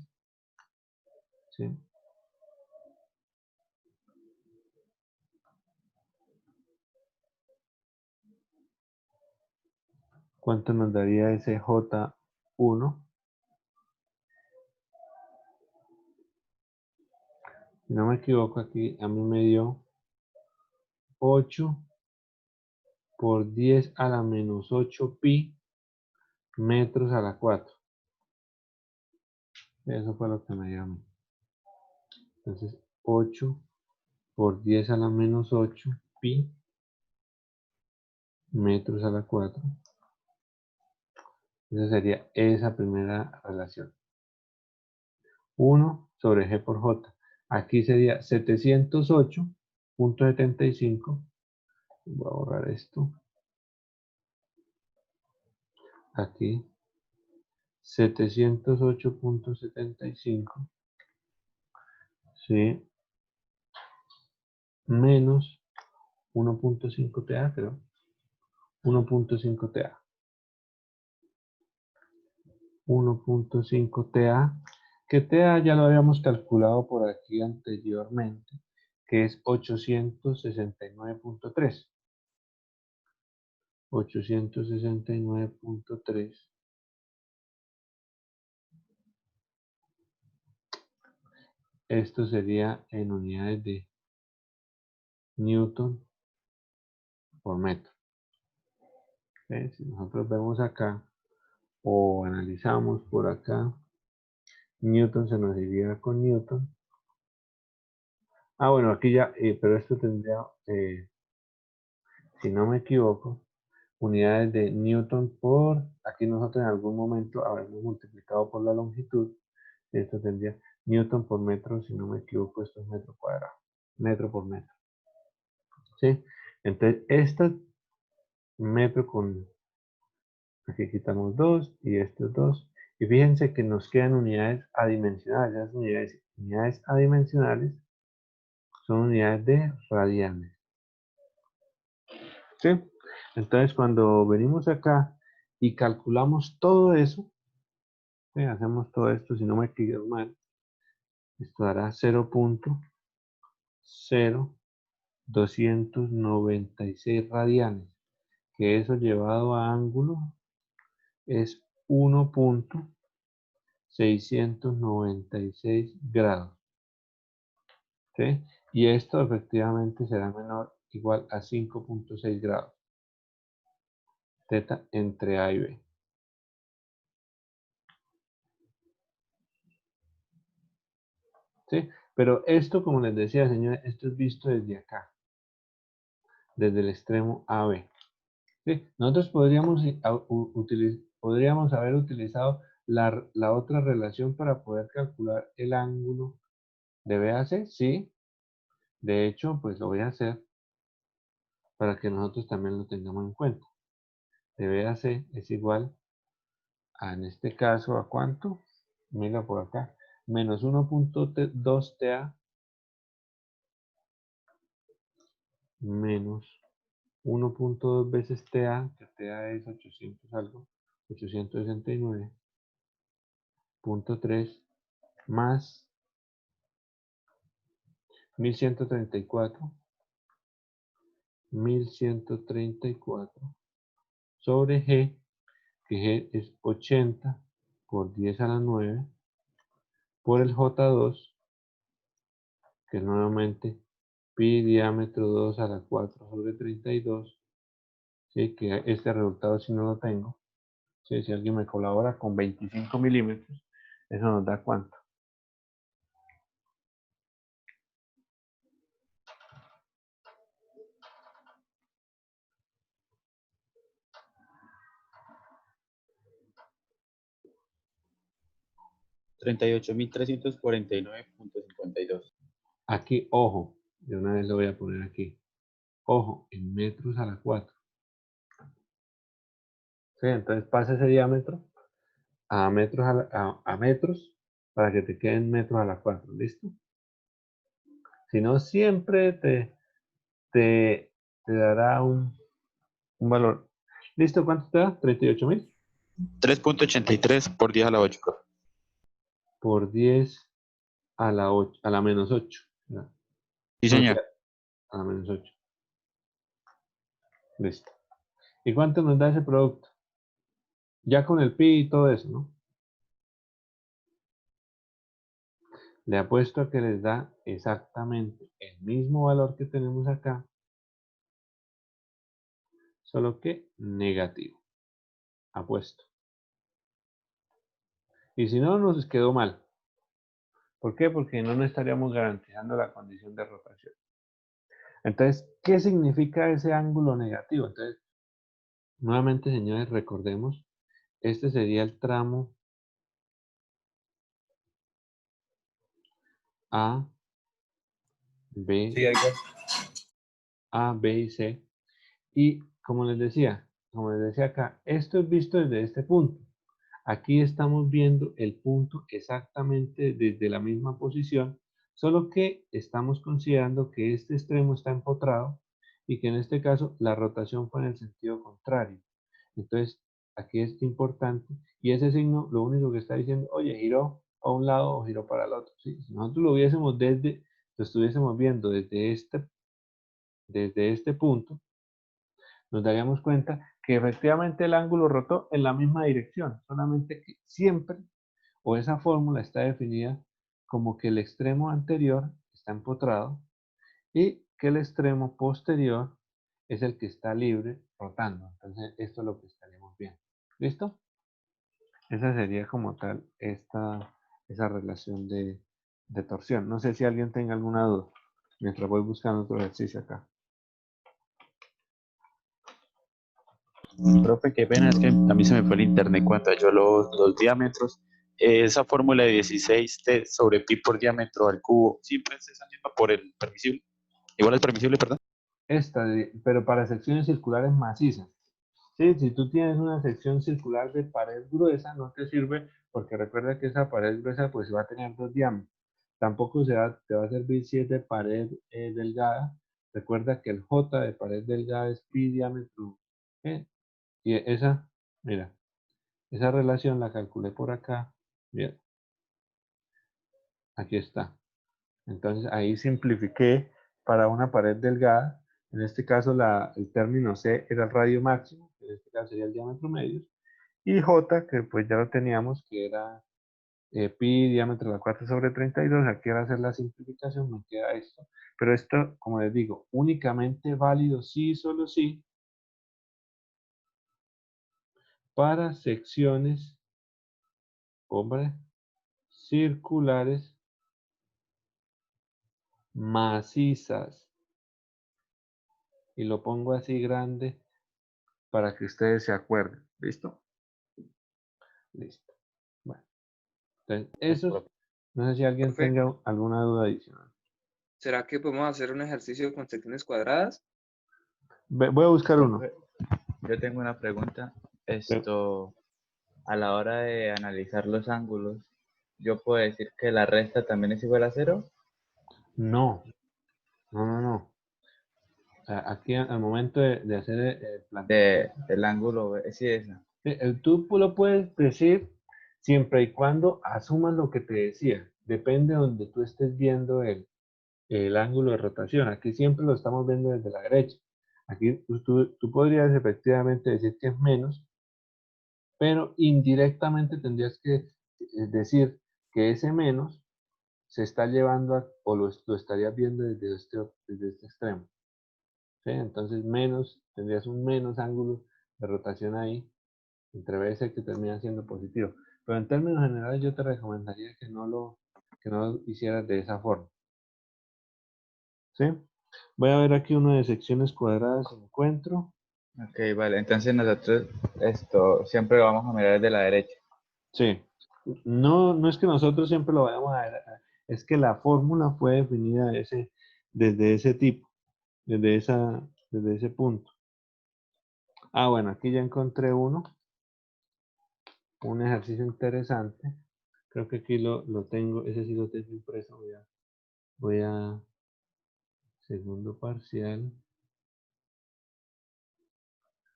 ¿sí? ¿Cuánto nos daría ese J1? Si no me equivoco, aquí a mí me dio 8 por 10 a la menos 8 pi metros a la 4. Eso fue lo que me dio a mí. Entonces, 8 por 10 a la menos 8 pi metros a la 4. Esa sería esa primera relación. 1 sobre G por J. Aquí sería 708.75. Voy a borrar esto. Aquí 708.75. Sí. Menos 1.5 TA, creo. 1.5 TA. 1.5 TA. Que TA ya lo habíamos calculado por aquí anteriormente, que es 869.3. 869.3. Esto sería en unidades de Newton por metro. ¿Okay? Si nosotros vemos acá o analizamos por acá, Newton se nos iría con Newton. Ah, bueno, aquí ya, pero esto tendría, si no me equivoco, unidades de Newton por, aquí nosotros en algún momento habremos multiplicado por la longitud, esto tendría Newton por metro, si no me equivoco, esto es metro cuadrado, metro por metro. ¿Sí? Entonces, esta metro con, aquí quitamos 2 y estos 2. Y fíjense que nos quedan unidades adimensionales. Esas unidades adimensionales son unidades de radianes. ¿Sí? Entonces, cuando venimos acá y calculamos todo eso, ¿sí? Hacemos todo esto, si no me equivoco mal, esto dará 0.0296 radianes, que eso llevado a ángulo es 1.696 grados. ¿Sí? Y esto efectivamente será menor igual a 5.6 grados. Teta entre A y B. ¿Sí? Pero esto, como les decía, señores, esto es visto desde acá. Desde el extremo AB. ¿Sí? Nosotros podríamos haber utilizado la otra relación para poder calcular el ángulo de BAC. Sí. De hecho, pues lo voy a hacer para que nosotros también lo tengamos en cuenta. De BAC es igual a, en este caso, ¿a cuánto? Mira por acá. Menos 1.2 TA menos 1.2 veces TA, que TA es 800 algo, 869.3 más 1134 sobre G, que G es 80 por 10 a la 9 por el J2, que nuevamente pi diámetro 2 a la 4 sobre 32, ¿sí? Que este resultado si no lo tengo, ¿sí? Si alguien me colabora con 25 milímetros, eso nos da ¿cuánto? 38.349.52. Aquí, ojo, de una vez lo voy a poner aquí. Ojo, en metros a la 4. ¿Sí? Entonces pasa ese diámetro a metros a metros para que te queden metros a la 4, ¿listo? Si no, siempre te dará un valor. ¿Listo? ¿Cuánto te da? 38.000 3.83 por 10 a la 8, profe. por 10 a la 8, a la menos 8. ¿No? Sí, No, sí, señor. a la menos 8. Listo. ¿Y cuánto nos da ese producto? Ya con el pi y todo eso, ¿no? Le apuesto a que les da exactamente el mismo valor que tenemos acá, solo que negativo. Apuesto. Y si no, nos quedó mal. ¿Por qué? Porque no nos estaríamos garantizando la condición de rotación. Entonces, ¿qué significa ese ángulo negativo? Entonces, nuevamente, señores, recordemos, este sería el tramo A, B, Sí, algo. A, B y C. Y como les decía acá, esto es visto desde este punto. Aquí estamos viendo el punto exactamente desde la misma posición, solo que estamos considerando que este extremo está empotrado y que en este caso la rotación fue en el sentido contrario. Entonces, aquí es importante y ese signo lo único que está diciendo, oye, giró a un lado o giró para el otro. ¿Sí? Si nosotros lo estuviésemos viendo desde este punto, nos daríamos cuenta que efectivamente el ángulo rotó en la misma dirección, solamente que siempre, o esa fórmula está definida como que el extremo anterior está empotrado y que el extremo posterior es el que está libre rotando. Entonces, esto es lo que estaríamos viendo. ¿Listo? Esa sería como tal esa relación de torsión. No sé si alguien tenga alguna duda, mientras voy buscando otro ejercicio acá. Profe, qué pena, es que a mí se me fue el internet cuando yo los diámetros. Esa fórmula de 16T sobre pi por diámetro al cubo, siempre es esa misma por el permisible. Igual el permisible, perdón. Pero para secciones circulares macizas. ¿Sí? Si tú tienes una sección circular de pared gruesa, no te sirve porque recuerda que esa pared gruesa pues va a tener dos diámetros. Tampoco te va a servir si es de pared delgada. Recuerda que el J de pared delgada es pi diámetro. ¿Eh? Y mira, esa relación la calculé por acá. Mira, aquí está. Entonces ahí simplifiqué para una pared delgada. En este caso el término C era el radio máximo, que en este caso sería el diámetro medio. Y J, que pues ya lo teníamos, que era pi diámetro a la 4 sobre 32. Aquí al hacer la simplificación me queda esto. Pero esto, como les digo, únicamente válido sí, solo sí, para secciones, hombre, circulares macizas. Y lo pongo así grande para que ustedes se acuerden. ¿Listo? Listo. Bueno, entonces, no sé si alguien Profe, tenga alguna duda adicional. ¿será que podemos hacer un ejercicio con secciones cuadradas? Voy a buscar uno. Profe, yo tengo una pregunta. Esto, a la hora de analizar los ángulos, ¿yo puedo decir que la resta también es igual a cero? No, no. O sea, aquí al momento de hacer el planteamiento, Del ángulo, sí, esa. tú lo puedes decir siempre y cuando asumas lo que te decía. Depende de donde tú estés viendo el ángulo de rotación. Aquí siempre lo estamos viendo desde la derecha. Aquí tú podrías efectivamente decir que es menos, pero indirectamente tendrías que decir que ese menos se está llevando o lo estarías viendo desde este extremo. ¿Sí? Entonces tendrías un menos ángulo de rotación ahí, entre veces que termina siendo positivo. Pero en términos generales yo te recomendaría que no lo hicieras de esa forma. ¿Sí? Voy a ver aquí uno de secciones cuadradas encuentro. Ok, vale. Entonces nosotros esto siempre lo vamos a mirar desde la derecha. Sí. No es que nosotros siempre lo vayamos a ver, es que la fórmula fue definida desde ese tipo, desde ese punto. Ah, bueno, aquí ya encontré uno. un ejercicio interesante. Creo que aquí lo tengo, ese sí lo tengo impreso. Voy a segundo parcial.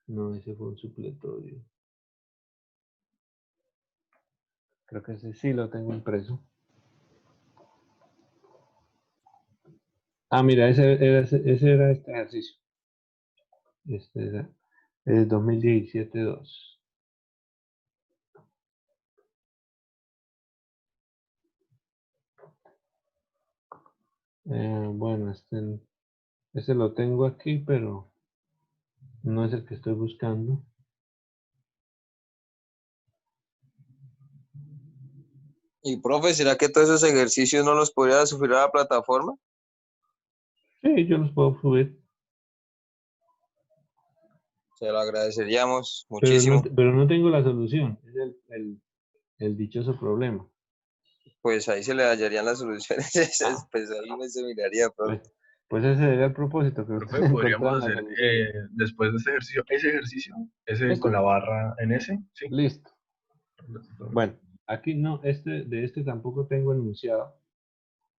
No, ese fue un supletorio. Creo que ese sí lo tengo impreso. Ah, mira, ese era este ejercicio. Este era el 2017-2. Bueno, este lo tengo aquí, pero no es el que estoy buscando. Y profe, ¿será que todos esos ejercicios no los podría subir a la plataforma? Sí, yo los puedo subir, Se lo agradeceríamos pero muchísimo. no tengo la solución. Es el dichoso problema. Pues ahí se le hallarían las soluciones. Pues ahí no se miraría, profe. Pues ese era el propósito, que Profe, ustedes podríamos encontraran la hacer solución. después de este ejercicio, ese con ¿Listo? la barra en ese, sí. Listo. Bueno, aquí no, de este tampoco tengo enunciado.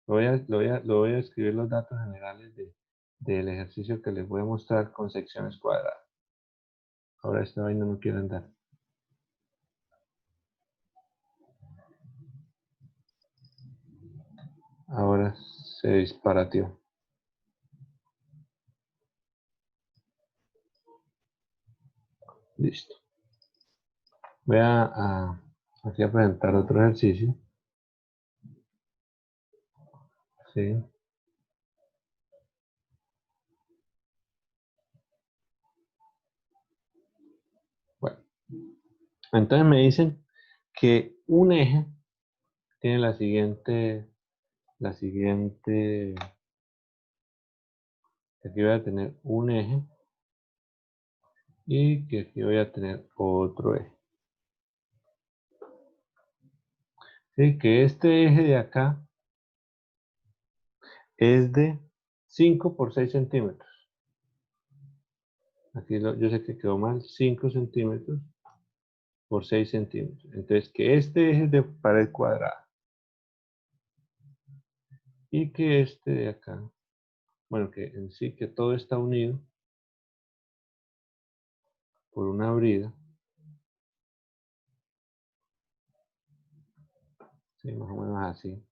Lo voy a escribir los datos generales del ejercicio que les voy a mostrar con secciones cuadradas. Ahora esta vaina no quiere andar. Ahora se disparateó. Listo. Voy aquí a presentar otro ejercicio. Sí. Bueno. Entonces me dicen que un eje tiene aquí voy a tener un eje y que aquí voy a tener otro eje. Sí, que este eje de acá es de 5 por 6 centímetros. Aquí yo sé que quedó mal, 5 centímetros por 6 centímetros. Entonces, que este eje es de pared cuadrada. Y que este de acá, bueno, que en sí que todo está unido por una brida. Sí, más o menos así.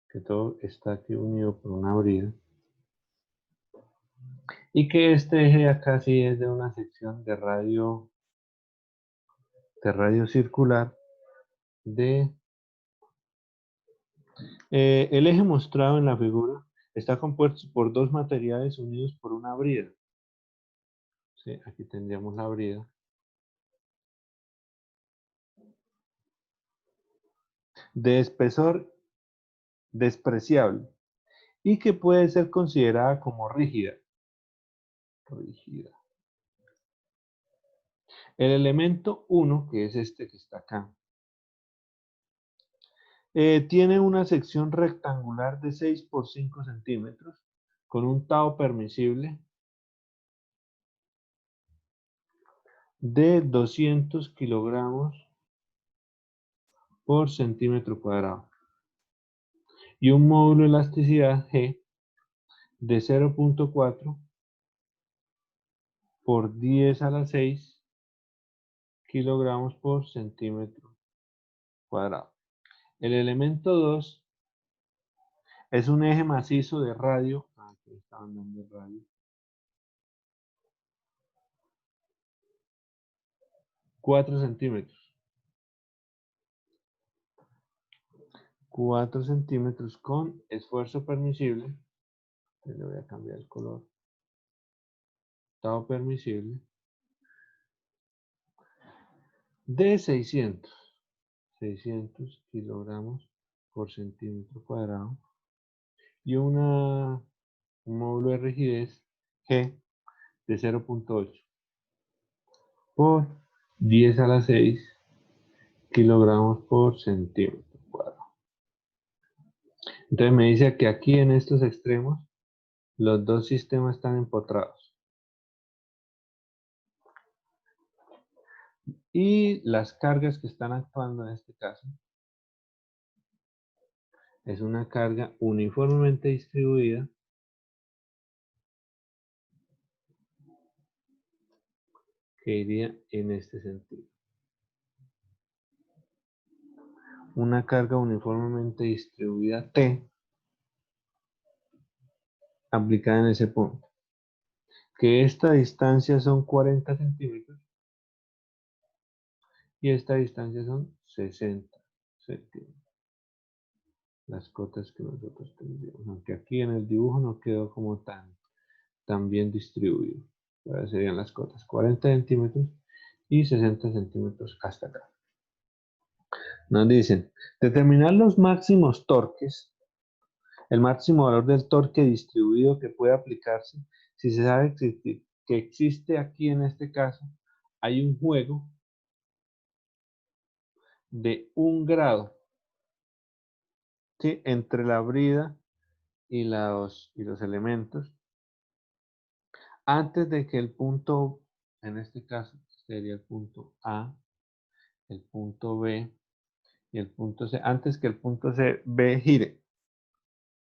Que todo está aquí unido por una brida. Y que este eje de acá sí es de una sección de radio circular de... el eje mostrado en la figura está compuesto por dos materiales unidos por una brida. Sí, aquí tendríamos la brida. De espesor despreciable y que puede ser considerada como rígida. El elemento 1, que es este que está acá, tiene una sección rectangular de 6 por 5 centímetros con un tau permisible de 200 kilogramos por centímetro cuadrado y un módulo de elasticidad G de 0.4 por 10 a la 6 kilogramos por centímetro cuadrado. El elemento 2 es un eje macizo de radio, aquí estaban dando radio, 4 centímetros. 4 centímetros con esfuerzo permisible. Le voy a cambiar el color. Tau permisible de 600 kilogramos por centímetro cuadrado y un módulo de rigidez G de 0.8 por 10 a la 6 kilogramos por centímetro cuadrado. Entonces me dice que aquí en estos extremos los dos sistemas están empotrados. Y las cargas que están actuando en este caso es una carga uniformemente distribuida que iría en este sentido. Una carga uniformemente distribuida T aplicada en ese punto. Que esta distancia son 40 centímetros y esta distancia son 60 centímetros. Las cotas que nosotros tendríamos. Aunque aquí en el dibujo no quedó como tan bien distribuido. Ahora serían las cotas 40 centímetros y 60 centímetros hasta acá. Nos dicen, determinar los máximos torques, el máximo valor del torque distribuido que puede aplicarse si se sabe que existe aquí en este caso, hay un juego de 1 grado, ¿sí? Entre la brida y los elementos, antes de que el punto, en este caso sería el punto A, el punto B y el punto C, antes que el punto C, B gire,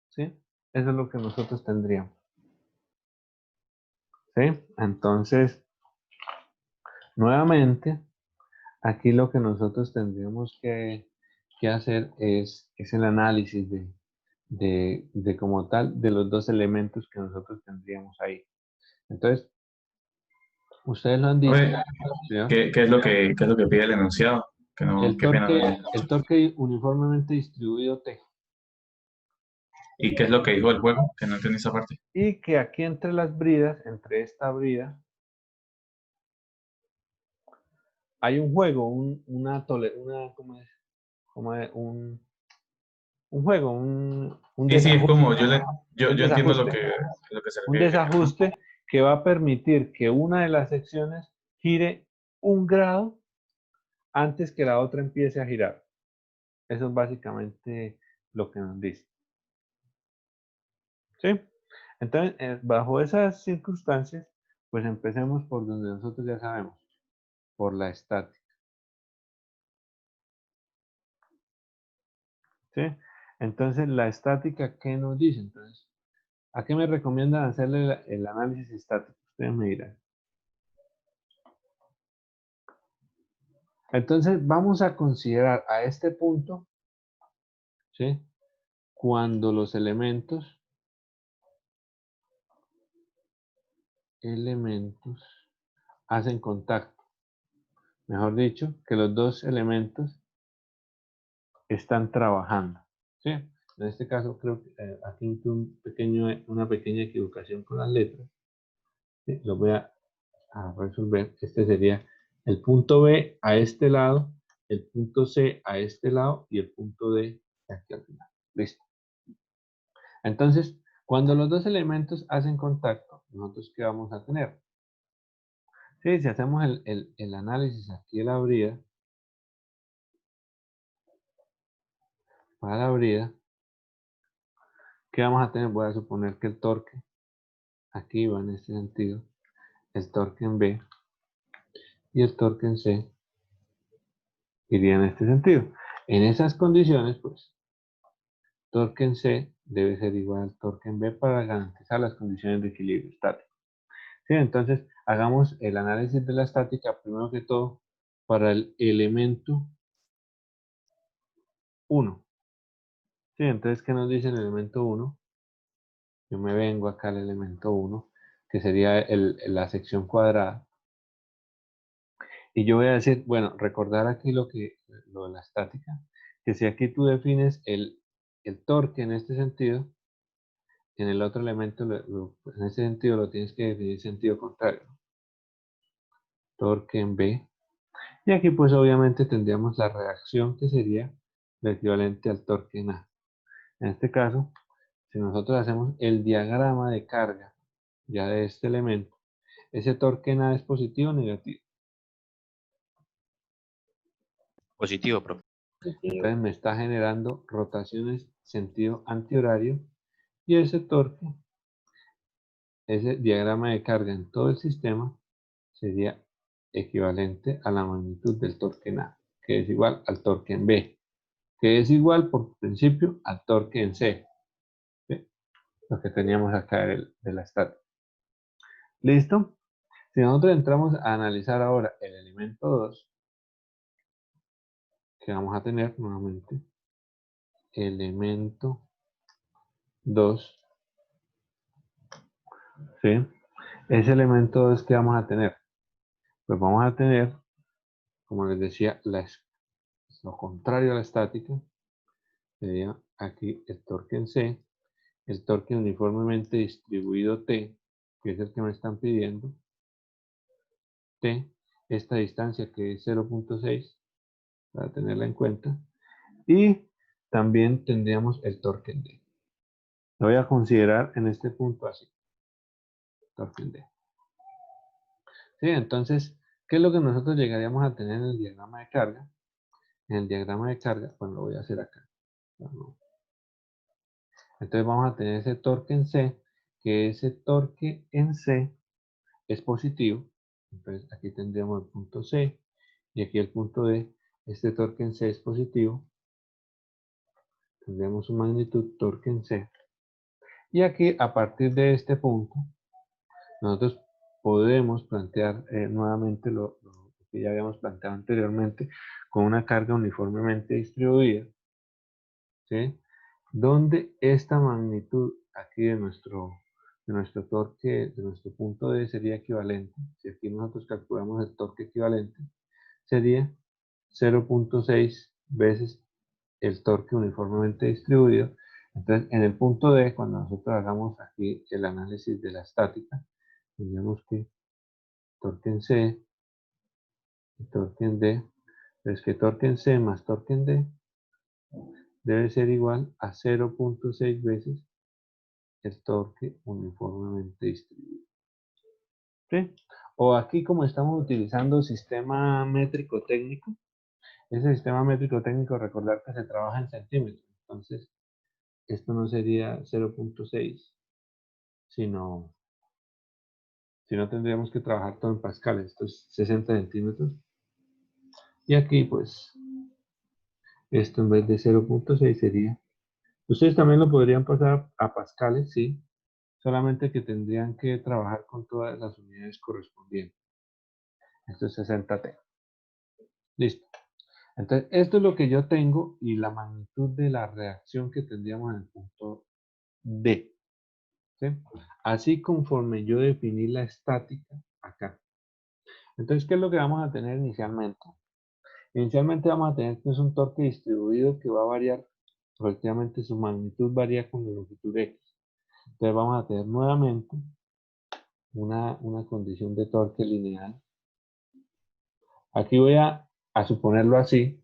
¿sí? Eso es lo que nosotros tendríamos, ¿sí? Entonces, nuevamente, aquí lo que nosotros tendríamos que hacer es el análisis de como tal de los dos elementos que nosotros tendríamos ahí. Entonces, ustedes lo han dicho. Oye, ¿sí? ¿qué es lo que pide el enunciado? Que no, El qué pena. torque uniformemente distribuido T. ¿Y qué es lo que dijo el juego? Que no entendí esa parte. Y que aquí entre las bridas, entre esta brida, hay un juego, un juego, un Sí, sí, es desajuste, como, yo entiendo lo que se un refiere. desajuste que va a permitir que una de las secciones gire 1 grado antes que la otra empiece a girar. Eso es básicamente lo que nos dice. ¿Sí? Entonces, bajo esas circunstancias, pues empecemos por donde nosotros ya sabemos, por la estática. ¿Sí? Entonces, la estática, ¿qué nos dice? Entonces, ¿a qué me recomiendan hacerle el análisis estático? Ustedes me dirán. Entonces, vamos a considerar a este punto, ¿sí? Cuando los elementos hacen contacto. Mejor dicho, que los dos elementos están trabajando. ¿Sí? En este caso, creo que aquí tuve una pequeña equivocación con las letras. ¿Sí? Lo voy a resolver. Este sería el punto B a este lado, el punto C a este lado y el punto D aquí al final. Listo. Entonces, cuando los dos elementos hacen contacto, ¿nosotros qué vamos a tener? Sí, si hacemos el análisis aquí de la brida, para la brida, ¿qué vamos a tener? Voy a suponer que el torque aquí va en este sentido, el torque en B y el torque en C iría en este sentido. En esas condiciones, pues, torque en C debe ser igual al torque en B para garantizar las condiciones de equilibrio estático. ¿Sí? Entonces, hagamos el análisis de la estática, primero que todo, para el elemento 1. ¿Sí? Entonces, ¿qué nos dice el elemento 1? Yo me vengo acá al elemento 1, que sería la sección cuadrada. Y yo voy a decir, bueno, recordar aquí lo de la estática, que si aquí tú defines el torque en este sentido, en el otro elemento, en ese sentido lo tienes que definir en sentido contrario. Torque en B. Y aquí pues obviamente tendríamos la reacción que sería lo equivalente al torque en A. En este caso, si nosotros hacemos el diagrama de carga ya de este elemento, ese torque en A es positivo o negativo. Positivo, profe. Entonces me está generando rotaciones sentido antihorario y ese torque, ese diagrama de carga en todo el sistema sería equivalente a la magnitud del torque en A, que es igual al torque en B, que es igual por principio al torque en C, ¿sí? Lo que teníamos acá de la estática. ¿Listo? Si nosotros entramos a analizar ahora el elemento 2, que vamos a tener nuevamente, elemento 2, ¿sí? Ese elemento 2 que vamos a tener, pues vamos a tener, como les decía, lo contrario a la estática, sería aquí el torque en C, el torque uniformemente distribuido T, que es el que me están pidiendo, T, esta distancia que es 0.6, para tenerla en cuenta, y también tendríamos el torque en D. Lo voy a considerar en este punto así, torque en D. ¿Sí? Entonces, ¿qué es lo que nosotros llegaríamos a tener en el diagrama de carga? En el diagrama de carga, pues lo voy a hacer acá. Entonces vamos a tener ese torque en C, que ese torque en C es positivo. Entonces aquí tendríamos el punto C y aquí el punto D. Este torque en C es positivo. Tendríamos su magnitud torque en C. Y aquí, a partir de este punto, nosotros podemos plantear nuevamente lo que ya habíamos planteado anteriormente, con una carga uniformemente distribuida, ¿sí? Donde esta magnitud aquí de nuestro torque, de nuestro punto D sería equivalente, si aquí nosotros calculamos el torque equivalente, sería 0.6 veces el torque uniformemente distribuido. Entonces, en el punto D, cuando nosotros hagamos aquí el análisis de la estática, tendríamos que torque en C y torque en D, es que torque en C más torque en D debe ser igual a 0.6 veces el torque uniformemente distribuido. ¿Sí? O aquí, como estamos utilizando sistema métrico técnico, ese sistema métrico técnico, recordar que se trabaja en centímetros. Entonces, esto no sería 0.6, sino tendríamos que trabajar todo en pascales. Esto es 60 centímetros. Y aquí, pues, esto en vez de 0.6 sería... Ustedes también lo podrían pasar a pascales, sí. Solamente que tendrían que trabajar con todas las unidades correspondientes. Esto es 60T. Listo. Entonces, esto es lo que yo tengo y la magnitud de la reacción que tendríamos en el punto D. ¿Sí? Así conforme yo definí la estática acá. Entonces, ¿qué es lo que vamos a tener inicialmente? Inicialmente vamos a tener que es un torque distribuido que va a variar, relativamente su magnitud varía con la longitud X. Entonces vamos a tener nuevamente una condición de torque lineal. Aquí voy a suponerlo así,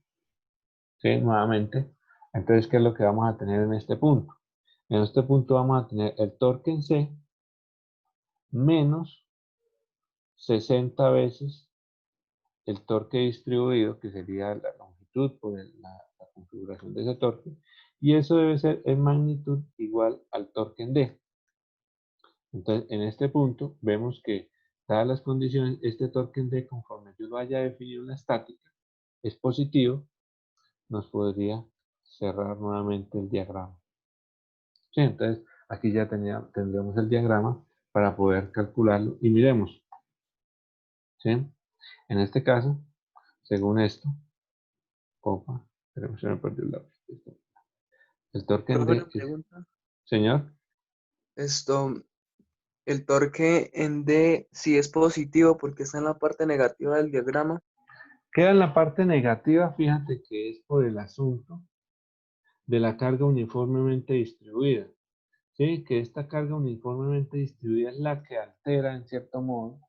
¿sí? Nuevamente. Entonces, ¿qué es lo que vamos a tener en este punto? En este punto vamos a tener el torque en C menos 60 veces el torque distribuido, que sería la longitud por la configuración de ese torque, y eso debe ser en magnitud igual al torque en D. Entonces, en este punto, vemos que, dadas las condiciones, este torque en D, conforme yo lo haya definido en la estática, es positivo, nos podría cerrar nuevamente el diagrama. Sí, entonces, aquí ya tendríamos el diagrama para poder calcularlo, y miremos, ¿sí? En este caso, según esto, se me perdió el lápiz. El torque en Profe, D una pregunta. señor, El torque en D sí es positivo porque está en la parte negativa del diagrama. queda en la parte negativa, fíjate que es por el asunto de la carga uniformemente distribuida. ¿Sí? Que esta carga uniformemente distribuida es la que altera, en cierto modo,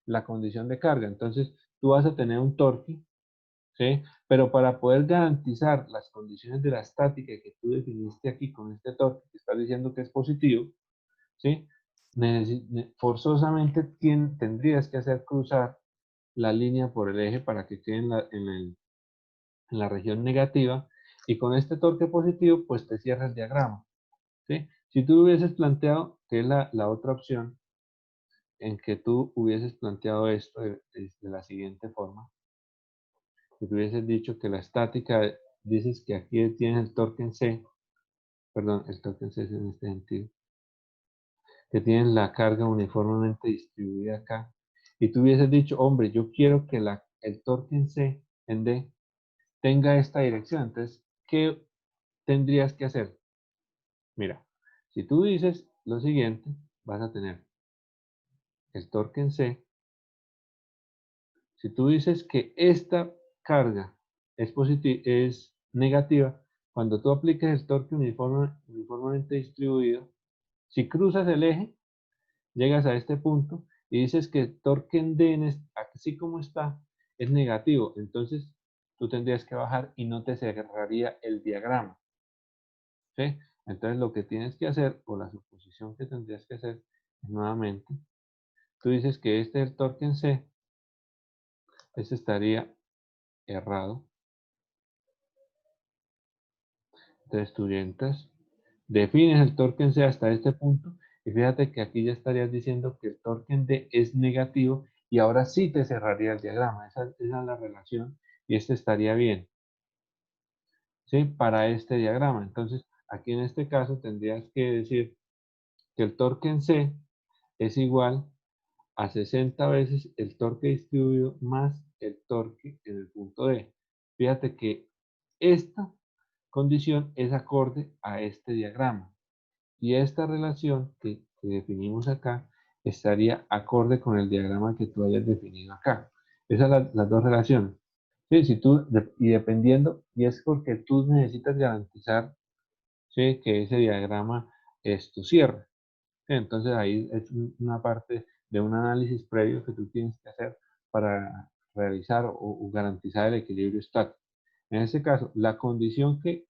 la condición de carga. Entonces, tú vas a tener un torque, ¿sí? Pero para poder garantizar las condiciones de la estática que tú definiste aquí con este torque, que estás diciendo que es positivo, ¿sí? Forzosamente tendrías que hacer cruzar la línea por el eje para que quede en la región negativa, y con este torque positivo, pues te cierra el diagrama, ¿sí? Si tú hubieses planteado, que es la otra opción, en que tú hubieses planteado esto de la siguiente forma. Si tú hubieses dicho que la estática, dices que aquí tienes el torque en C, perdón, el torque en C es en este sentido, que tienes la carga uniformemente distribuida acá, y tú hubieses dicho, hombre, yo quiero que el torque en C, en D, tenga esta dirección. Entonces, ¿qué tendrías que hacer? Mira, si tú dices lo siguiente, vas a tener el torque en C. Si tú dices que esta carga es negativa, cuando tú apliques el torque uniformemente distribuido, si cruzas el eje, llegas a este punto y dices que el torque en D, así como está, es negativo. Entonces, tú tendrías que bajar y no te cerraría el diagrama. ¿Sí? Entonces, lo que tienes que hacer, o la suposición que tendrías que hacer, es nuevamente, tú dices que este es el torque en C, este estaría errado. Entonces, tú entras, defines el torque en C hasta este punto, y fíjate que aquí ya estarías diciendo que el torque en D es negativo, y ahora sí te cerraría el diagrama. Esa es la relación, y este estaría bien, ¿sí? Para este diagrama. Entonces, aquí en este caso tendrías que decir que el torque en C es igual a 60 veces el torque distribuido más el torque en el punto D. Fíjate que esta condición es acorde a este diagrama. Y esta relación que definimos acá estaría acorde con el diagrama que tú hayas definido acá. Esas son las dos relaciones. Sí, si tú, y dependiendo, y es porque tú necesitas garantizar, ¿sí?, que ese diagrama es tu cierre. ¿Sí? Entonces ahí es una parte de un análisis previo que tú tienes que hacer para realizar o garantizar el equilibrio estático. En este caso, la condición que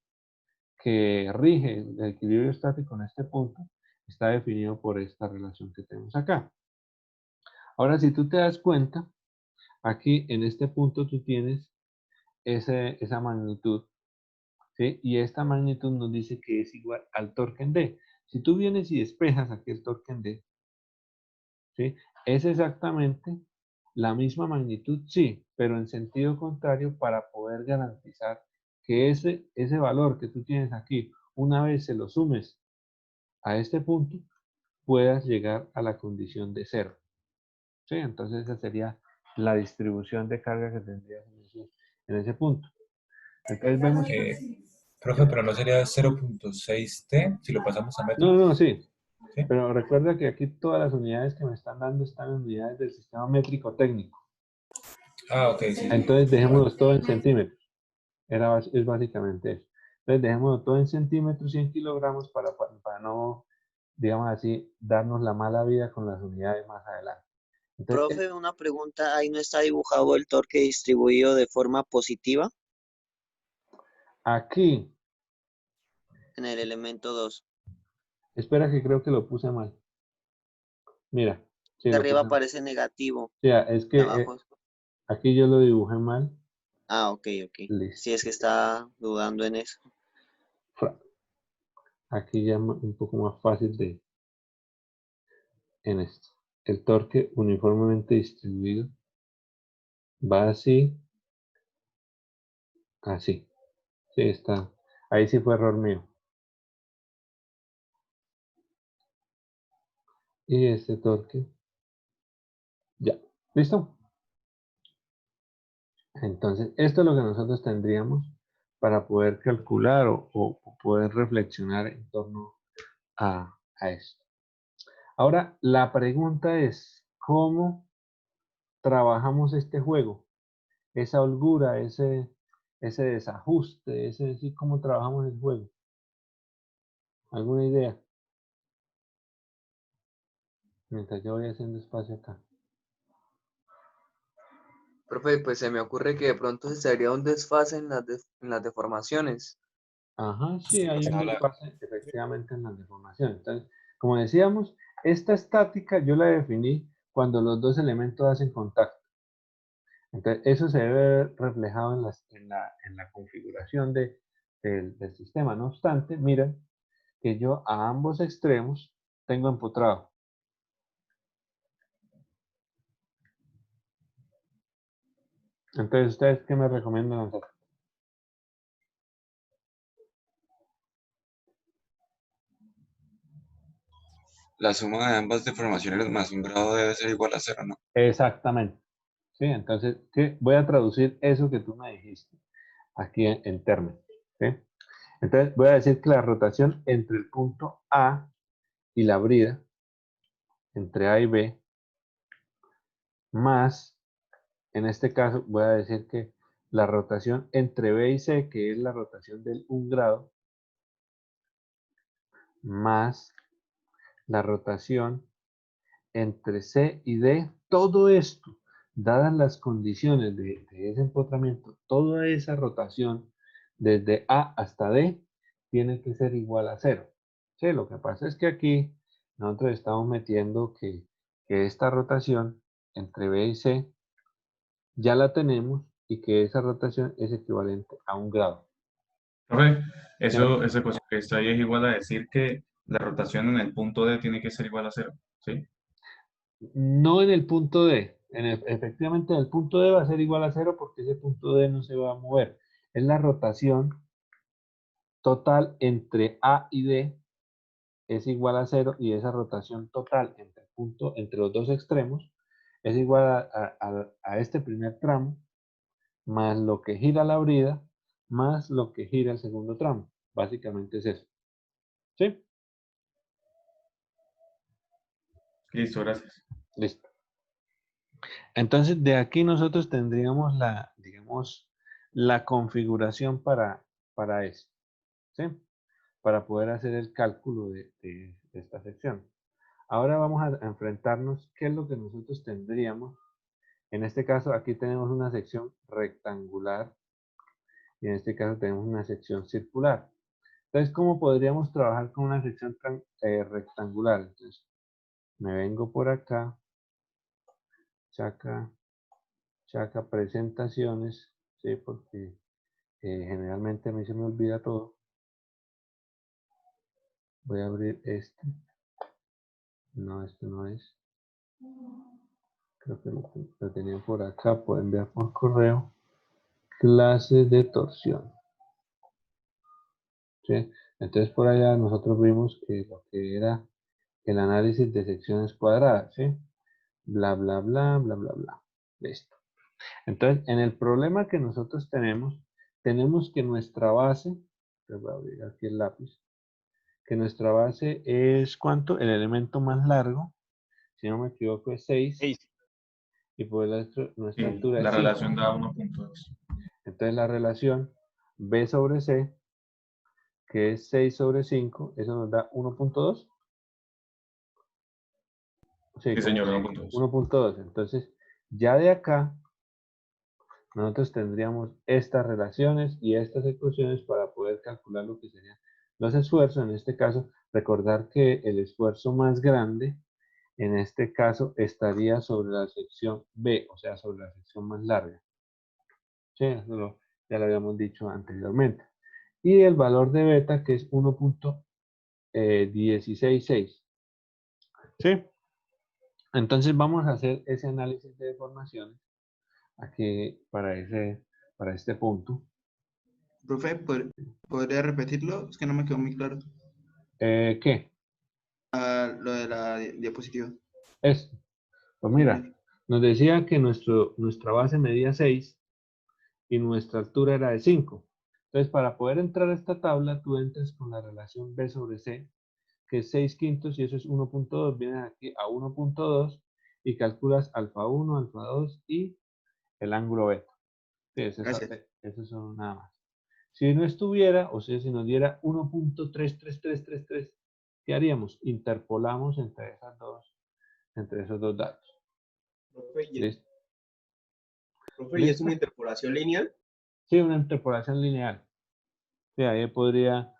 rige el equilibrio estático en este punto está definido por esta relación que tenemos acá. Ahora, si tú te das cuenta, aquí en este punto tú tienes esa magnitud, ¿sí? Y esta magnitud nos dice que es igual al torque en D. Si tú vienes y despejas aquí el torque en D, ¿sí?, es exactamente la misma magnitud, sí, pero en sentido contrario, para poder garantizar que ese valor que tú tienes aquí, una vez se lo sumes a este punto, puedas llegar a la condición de cero. ¿Sí? Entonces esa sería la distribución de carga que tendrías en ese punto. Entonces vemos... Profe, pero no sería 0.6T si lo pasamos a metros. No, sí. ¿Sí? Pero recuerda que aquí todas las unidades que me están dando están en unidades del sistema métrico técnico. Ah, ok, sí. Entonces dejémoslo todo en centímetros. Es básicamente eso. Entonces dejémoslo todo en centímetros y en kilogramos para no, digamos así, darnos la mala vida con las unidades más adelante. Entonces, Profe, una pregunta, ahí no está dibujado el torque distribuido de forma positiva aquí, en el elemento 2. espera que creo que lo puse mal. Mira, sí, De lo arriba puse mal. aparece negativo, Sí, es de que abajo. aquí yo lo dibujé mal. Ah, ok. Listo. Si es que está dudando en eso. Aquí ya un poco más fácil en esto. El torque uniformemente distribuido va así, así. Sí, está. Ahí sí fue error mío. Y este torque, ya. ¿Listo? Entonces, esto es lo que nosotros tendríamos para poder calcular o poder reflexionar en torno a esto. Ahora, la pregunta es, ¿cómo trabajamos este juego? Esa holgura, ese desajuste, sí, ¿cómo trabajamos el juego? ¿Alguna idea? Mientras yo voy haciendo espacio acá. Profe, pues se me ocurre que de pronto sería un desfase en las deformaciones. Ajá, sí, hay un Habla- desfase efectivamente en la deformación. Entonces, como decíamos, esta estática yo la definí cuando los dos elementos hacen contacto. Entonces, eso se ve reflejado en la configuración del sistema. No obstante, miren que yo a ambos extremos tengo empotrado. Entonces, ¿ustedes qué me recomiendan hacer? La suma de ambas deformaciones más un grado debe ser igual a 0, ¿no? Exactamente. ¿Sí? Entonces, ¿qué? Voy a traducir eso que tú me dijiste aquí en términos. ¿Sí? Entonces, voy a decir que la rotación entre el punto A y la brida, entre A y B, más, en este caso, voy a decir que la rotación entre B y C, que es la rotación del 1 grado, más la rotación entre C y D, todo esto, dadas las condiciones de ese empotramiento, toda esa rotación desde A hasta D tiene que ser igual a 0. Sí, lo que pasa es que aquí nosotros estamos metiendo que esta rotación entre B y C ya la tenemos y que esa rotación es equivalente a 1 grado. Profe, ¿Sí me- esa ecuación que está ahí es igual a decir que la rotación en el punto D tiene que ser igual a 0, ¿sí? No en el punto D. Efectivamente, en el punto D va a ser igual a 0 porque ese punto D no se va a mover. Es la rotación total entre A y D es igual a 0 y esa rotación total entre los dos extremos es igual a este primer tramo más lo que gira la brida más lo que gira el segundo tramo. Básicamente es eso. ¿Sí? Listo, gracias. Listo. Entonces, de aquí nosotros tendríamos la, digamos, la configuración para eso, ¿sí? Para poder hacer el cálculo de esta sección. Ahora vamos a enfrentarnos qué es lo que nosotros tendríamos. En este caso, aquí tenemos una sección rectangular y en este caso tenemos una sección circular. Entonces, ¿cómo podríamos trabajar con una sección rectangular? Entonces, me vengo por acá, chaca, chaca, presentaciones, ¿sí? Porque generalmente a mí se me olvida todo. Voy a abrir este. No, este no es. Creo que lo tenía por acá. Puedo enviar por correo. Clase de torsión. ¿Sí? Entonces por allá nosotros vimos que lo que era el análisis de secciones cuadradas. ¿Sí? Bla, bla, bla, bla, bla, bla. Listo. Entonces, en el problema que nosotros tenemos que nuestra base, voy a abrir aquí el lápiz, que nuestra base es ¿cuánto? El elemento más largo, si no me equivoco, es 6, 6. y por nuestra Sí, altura la es 5. relación da 1.2. Entonces la relación B sobre C, que es 6 sobre 5, eso nos da 1.2. Sí, Sí, como señor, 1.2. 1.2. Entonces, ya de acá, nosotros tendríamos estas relaciones y estas ecuaciones para poder calcular lo que serían los esfuerzos. En este caso, recordar que el esfuerzo más grande, en este caso, estaría sobre la sección B, o sea, sobre la sección más larga. Sí, ya lo habíamos dicho anteriormente. Y el valor de beta, que es 1.166. ¿Sí? Entonces vamos a hacer ese análisis de deformaciones aquí para este punto. Profe, ¿podría repetirlo? Es que no me quedó muy claro. ¿Qué? Lo de la diapositiva. Esto. Pues Sí, mira, nos decía que nuestra base medía 6 y nuestra altura era de 5. Entonces, para poder entrar a esta tabla, tú entras con la relación B sobre C, que es 6 quintos, y eso es 1.2. Vienes aquí a 1.2 y calculas alfa 1, alfa 2 y el ángulo beta. Sí, Gracias. eso son nada más. Si no estuviera, o sea, si nos diera 1.33333, ¿qué haríamos? Interpolamos entre esos dos datos. Profe, ¿Listo? ¿y es una interpolación lineal? Sí, una interpolación lineal. Sí, ahí podría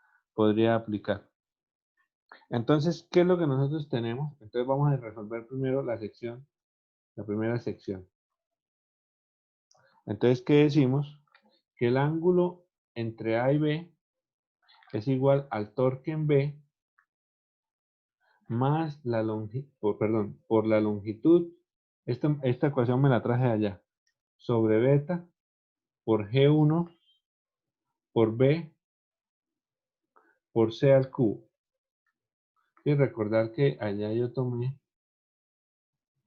aplicar. Entonces, ¿qué es lo que nosotros tenemos? Entonces vamos a resolver primero la primera sección. Entonces, ¿qué decimos? Que el ángulo entre A y B es igual al torque en B más la longitud, por la longitud. Esta ecuación me la traje de allá. sobre beta por G1 por B por C al cubo. Y recordar que allá yo tomé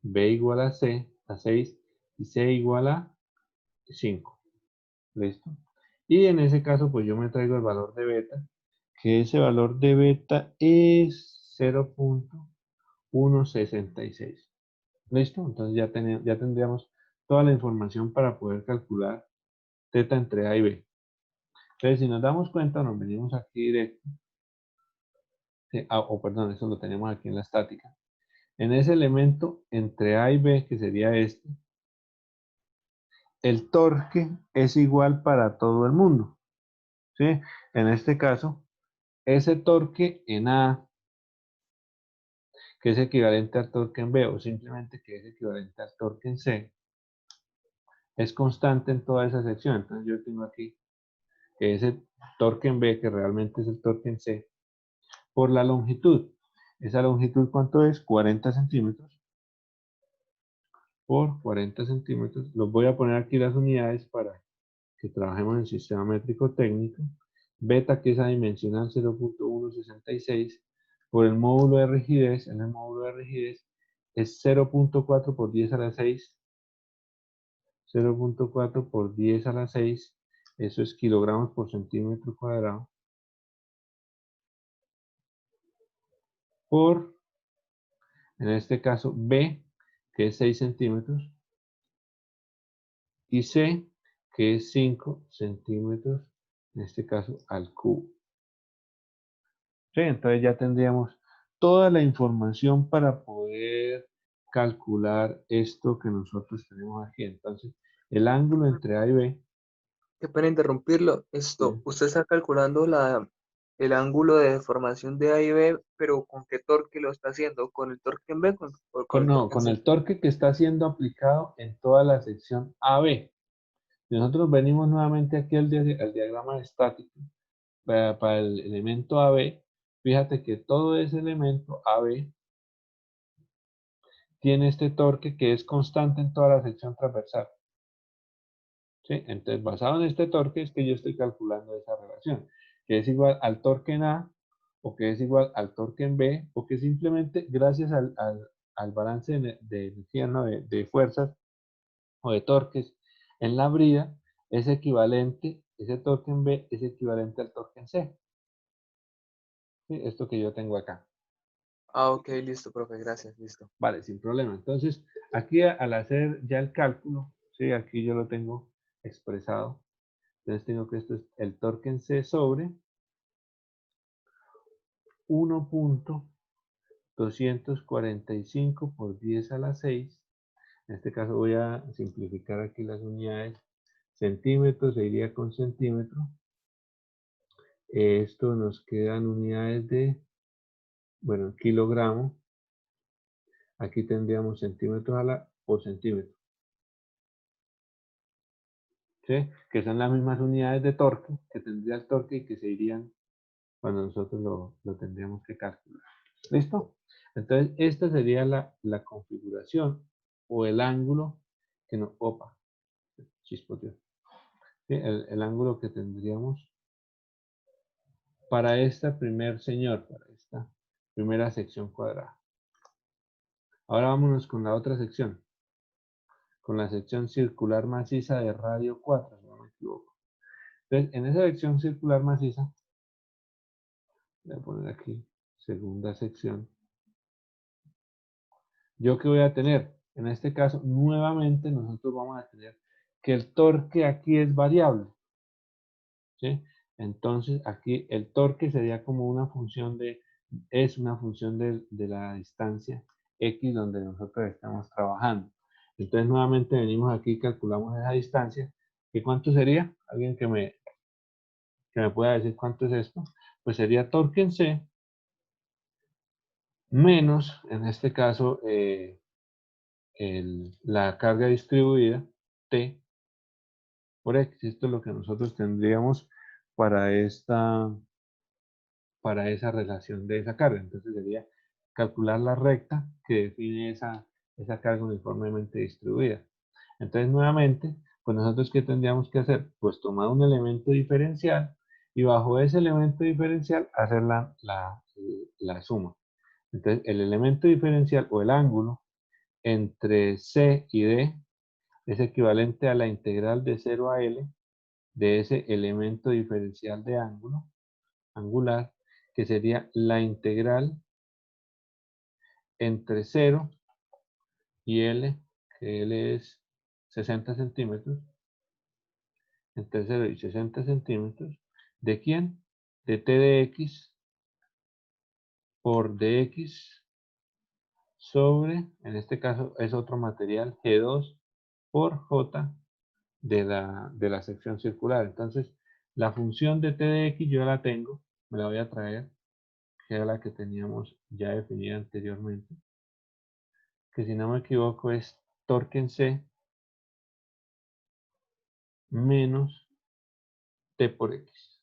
B igual a C, a 6, y C igual a 5. ¿Listo? Y en ese caso, pues yo me traigo el valor de beta, que ese valor de beta es 0.166. ¿Listo? Entonces ya tendríamos toda la información para poder calcular teta entre A y B. Entonces, si nos damos cuenta, nos venimos aquí directo. Perdón, eso lo tenemos aquí en la estática. En ese elemento entre A y B, que sería este, el torque es igual para todo el mundo. ¿Sí? En este caso, ese torque en A, que es equivalente al torque en B, o simplemente que es equivalente al torque en C, es constante en toda esa sección. Entonces yo tengo aquí que ese torque en B, que realmente es el torque en C, por la longitud. Esa longitud, ¿cuánto es? 40 centímetros por 40 centímetros. Los voy a poner aquí las unidades para que trabajemos en sistema métrico técnico. Beta, que es adimensional 0.166, por el módulo de rigidez. En el módulo de rigidez es 0.4 por 10 a la 6. 0.4 por 10 a la 6. Eso es kilogramos por centímetro cuadrado. Por, en este caso, B, que es 6 centímetros. Y C, que es 5 centímetros, en este caso, al cubo. Sí, entonces ya tendríamos toda la información para poder calcular esto que nosotros tenemos aquí. Entonces, el ángulo entre A y B. Qué pena interrumpirlo. Sí. Usted está calculando el ángulo de deformación de A y B, pero ¿con qué torque lo está haciendo? ¿Con el torque en B o con el No, torque en con C? el torque que está siendo aplicado en toda la sección AB. Nosotros venimos nuevamente aquí al diagrama estático para el elemento AB. Fíjate que todo ese elemento AB tiene este torque que es constante en toda la sección transversal. ¿Sí? Entonces, basado en este torque es que yo estoy calculando esa relación, que es igual al torque en A, o que es igual al torque en B, o que simplemente gracias al balance de energía, ¿no? de fuerzas o de torques en la brida, es equivalente, ese torque en B es equivalente al torque en C. ¿Sí? Esto que yo tengo acá. Ah, ok, listo, profe, gracias, listo. Vale, sin problema. Entonces, aquí al hacer ya el cálculo, ¿sí? Aquí yo lo tengo expresado. Entonces tengo que esto es el torque en C sobre 1.245 por 10 a la 6. En este caso voy a simplificar aquí las unidades. Centímetros se iría con centímetro. Esto nos quedan unidades de, bueno, kilogramo. Aquí tendríamos centímetros por centímetro. ¿Sí? Que son las mismas unidades de torque que tendría el torque y que se irían cuando nosotros lo tendríamos que calcular. ¿Listo? Entonces, esta sería la configuración o el ángulo que nos... Opa, chispoteó. ¿Sí? El ángulo que tendríamos para esta para esta primera sección cuadrada. Ahora vámonos con la otra sección. Con la sección circular maciza de radio 4, si no me equivoco. Entonces, en esa sección circular maciza, voy a poner aquí, segunda sección. ¿Yo qué voy a tener? En este caso, nuevamente nosotros vamos a tener que el torque aquí es variable. ¿Sí? Entonces, aquí el torque sería como una función es una función de la distancia X donde nosotros estamos trabajando. Entonces, nuevamente venimos aquí y calculamos esa distancia. ¿Y cuánto sería? ¿Alguien que me pueda decir cuánto es esto? Pues sería torque en C menos, en este caso, la carga distribuida T por X. Esto es lo que nosotros tendríamos para esa relación de esa carga. Entonces sería calcular la recta que define esa carga uniformemente distribuida. Entonces, nuevamente, pues nosotros, ¿qué tendríamos que hacer? Pues tomar un elemento diferencial y bajo ese elemento diferencial hacer la suma. Entonces, el elemento diferencial o el ángulo entre C y D es equivalente a la integral de 0 a L de ese elemento diferencial de ángulo angular, que sería la integral entre 0 y L, que L es 60 centímetros, entre 0 y 60 centímetros, ¿de quién? De T de X por dx sobre, en este caso es otro material, G2 por J de la sección circular. Entonces, la función de T de X yo la tengo, me la voy a traer, que era la que teníamos ya definida anteriormente, que si no me equivoco es torque en C menos T por X.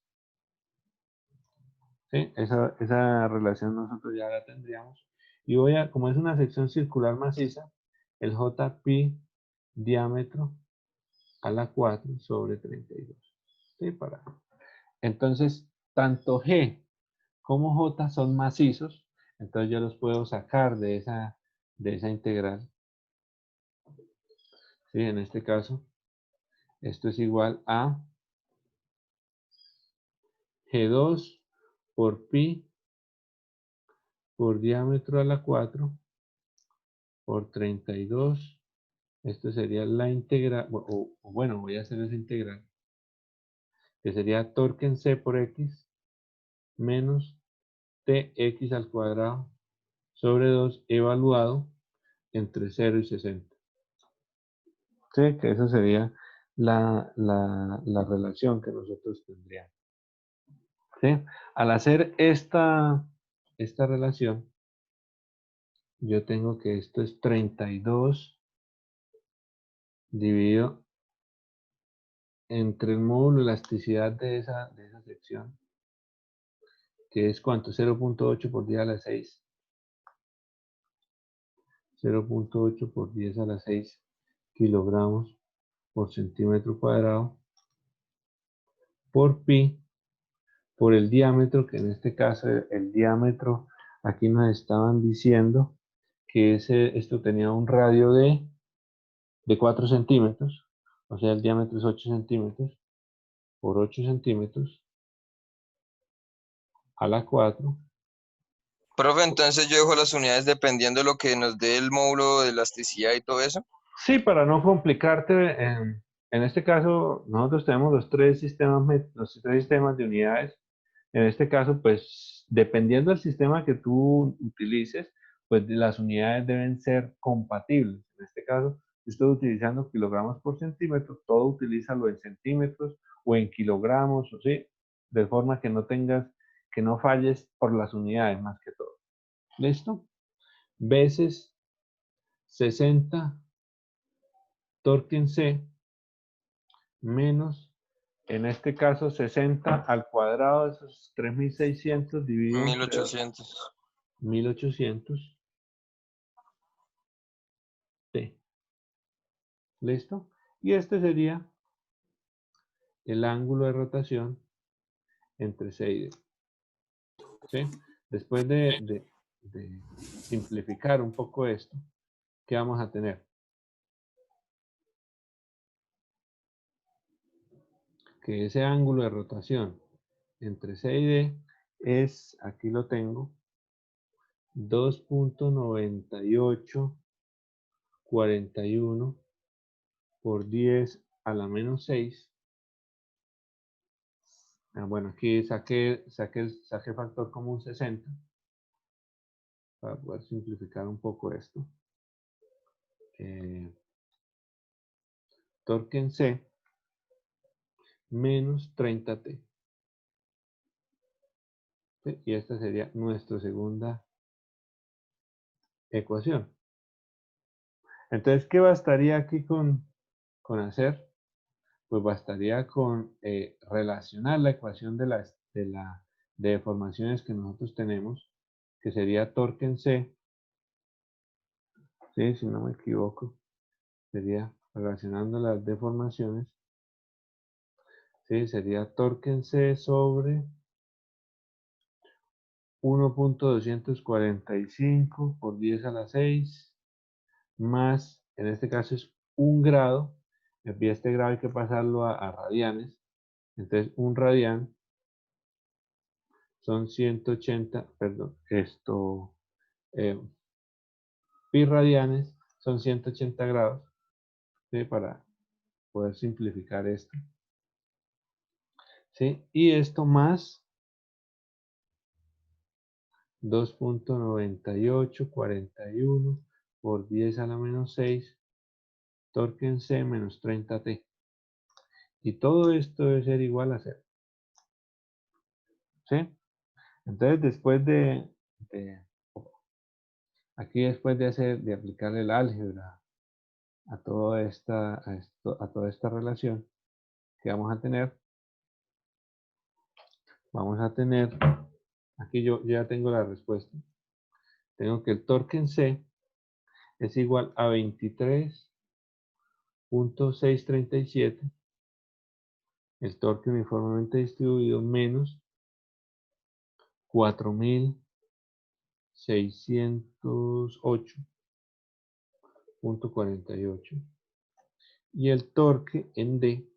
¿Sí? Esa relación nosotros ya la tendríamos. Y como es una sección circular maciza, el JP diámetro a la 4 sobre 32. ¿Sí? Entonces, tanto G como J son macizos, entonces yo los puedo sacar de esa integral. ¿Sí? En este caso, esto es igual a G2 por pi por diámetro a la 4 por 32. Esto sería la integral, o bueno, voy a hacer esa integral, que sería torque en C por X menos TX al cuadrado sobre 2 evaluado entre 0 y 60. Sí, que esa sería la relación que nosotros tendríamos. ¿Sí? Al hacer esta relación, yo tengo que esto es 32 dividido entre el módulo de elasticidad de esa sección, que es ¿cuánto? 0.8 por 10 a la 6. 0.8 por 10 a la 6 kilogramos por centímetro cuadrado por pi por el diámetro, que en este caso el diámetro, aquí nos estaban diciendo que esto tenía un radio de 4 centímetros, o sea el diámetro es 8 centímetros por 8 centímetros a la 4. Profe, entonces yo dejo las unidades dependiendo de lo que nos dé el módulo de elasticidad y todo eso. Sí, para no complicarte, en este caso nosotros tenemos los tres sistemas de unidades. En este caso, pues, dependiendo del sistema que tú utilices, pues las unidades deben ser compatibles. En este caso, si estoy utilizando kilogramos por centímetro, todo utilízalo en centímetros o en kilogramos, o sí, de forma que no falles por las unidades más que todo. ¿Listo? Veces 60 torque en C menos, en este caso, 60 al cuadrado, eso es 3600 dividido entre 1800. 1800 T. ¿Listo? Y este sería el ángulo de rotación entre C y D. ¿Sí? Después de simplificar un poco esto, ¿qué vamos a tener? Que ese ángulo de rotación entre C y D es, aquí lo tengo, 2.9841 por 10 a la menos 6. Bueno, aquí saqué factor común 60 para poder simplificar un poco esto. Torque en C menos 30T. ¿Sí? Y esta sería nuestra segunda ecuación. Entonces, ¿qué bastaría aquí con hacer? Pues bastaría con relacionar la ecuación de deformaciones que nosotros tenemos, que sería torque en C, ¿sí? Si no me equivoco, sería relacionando las deformaciones, ¿sí? Sería torque en C sobre 1.245 por 10 a la 6 más, en este caso es 1 grado, y este grado hay que pasarlo a radianes, entonces 1 radian son 180, perdón, pi radianes son 180 grados, ¿sí? Para poder simplificar esto, ¿sí? Y esto más 2.9841 por 10 a la menos 6, torque en C menos 30T. Y todo esto debe ser igual a 0. ¿Sí? Entonces, después aquí después de aplicar el álgebra a toda esta relación que vamos a tener, aquí yo ya tengo la respuesta. Tengo que el torque en C es igual a 23.637, el torque uniformemente distribuido menos 4.608.48, y el torque en D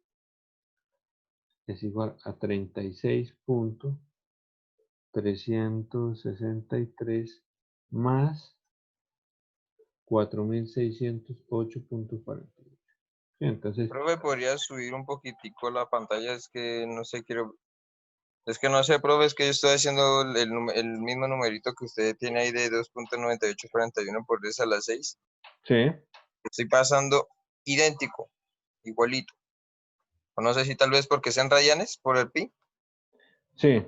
es igual a 36.363 más 4.608.48. Sí, entonces, Profe, ¿podría subir un poquitico la pantalla? Es que no sé, es que no sé, profe, es que yo estoy haciendo el mismo numerito que usted tiene ahí de 2.9841 por 10 a la 6. sí, Estoy pasando idéntico, igualito. O no sé si tal vez porque sean radianes por el pi, sí.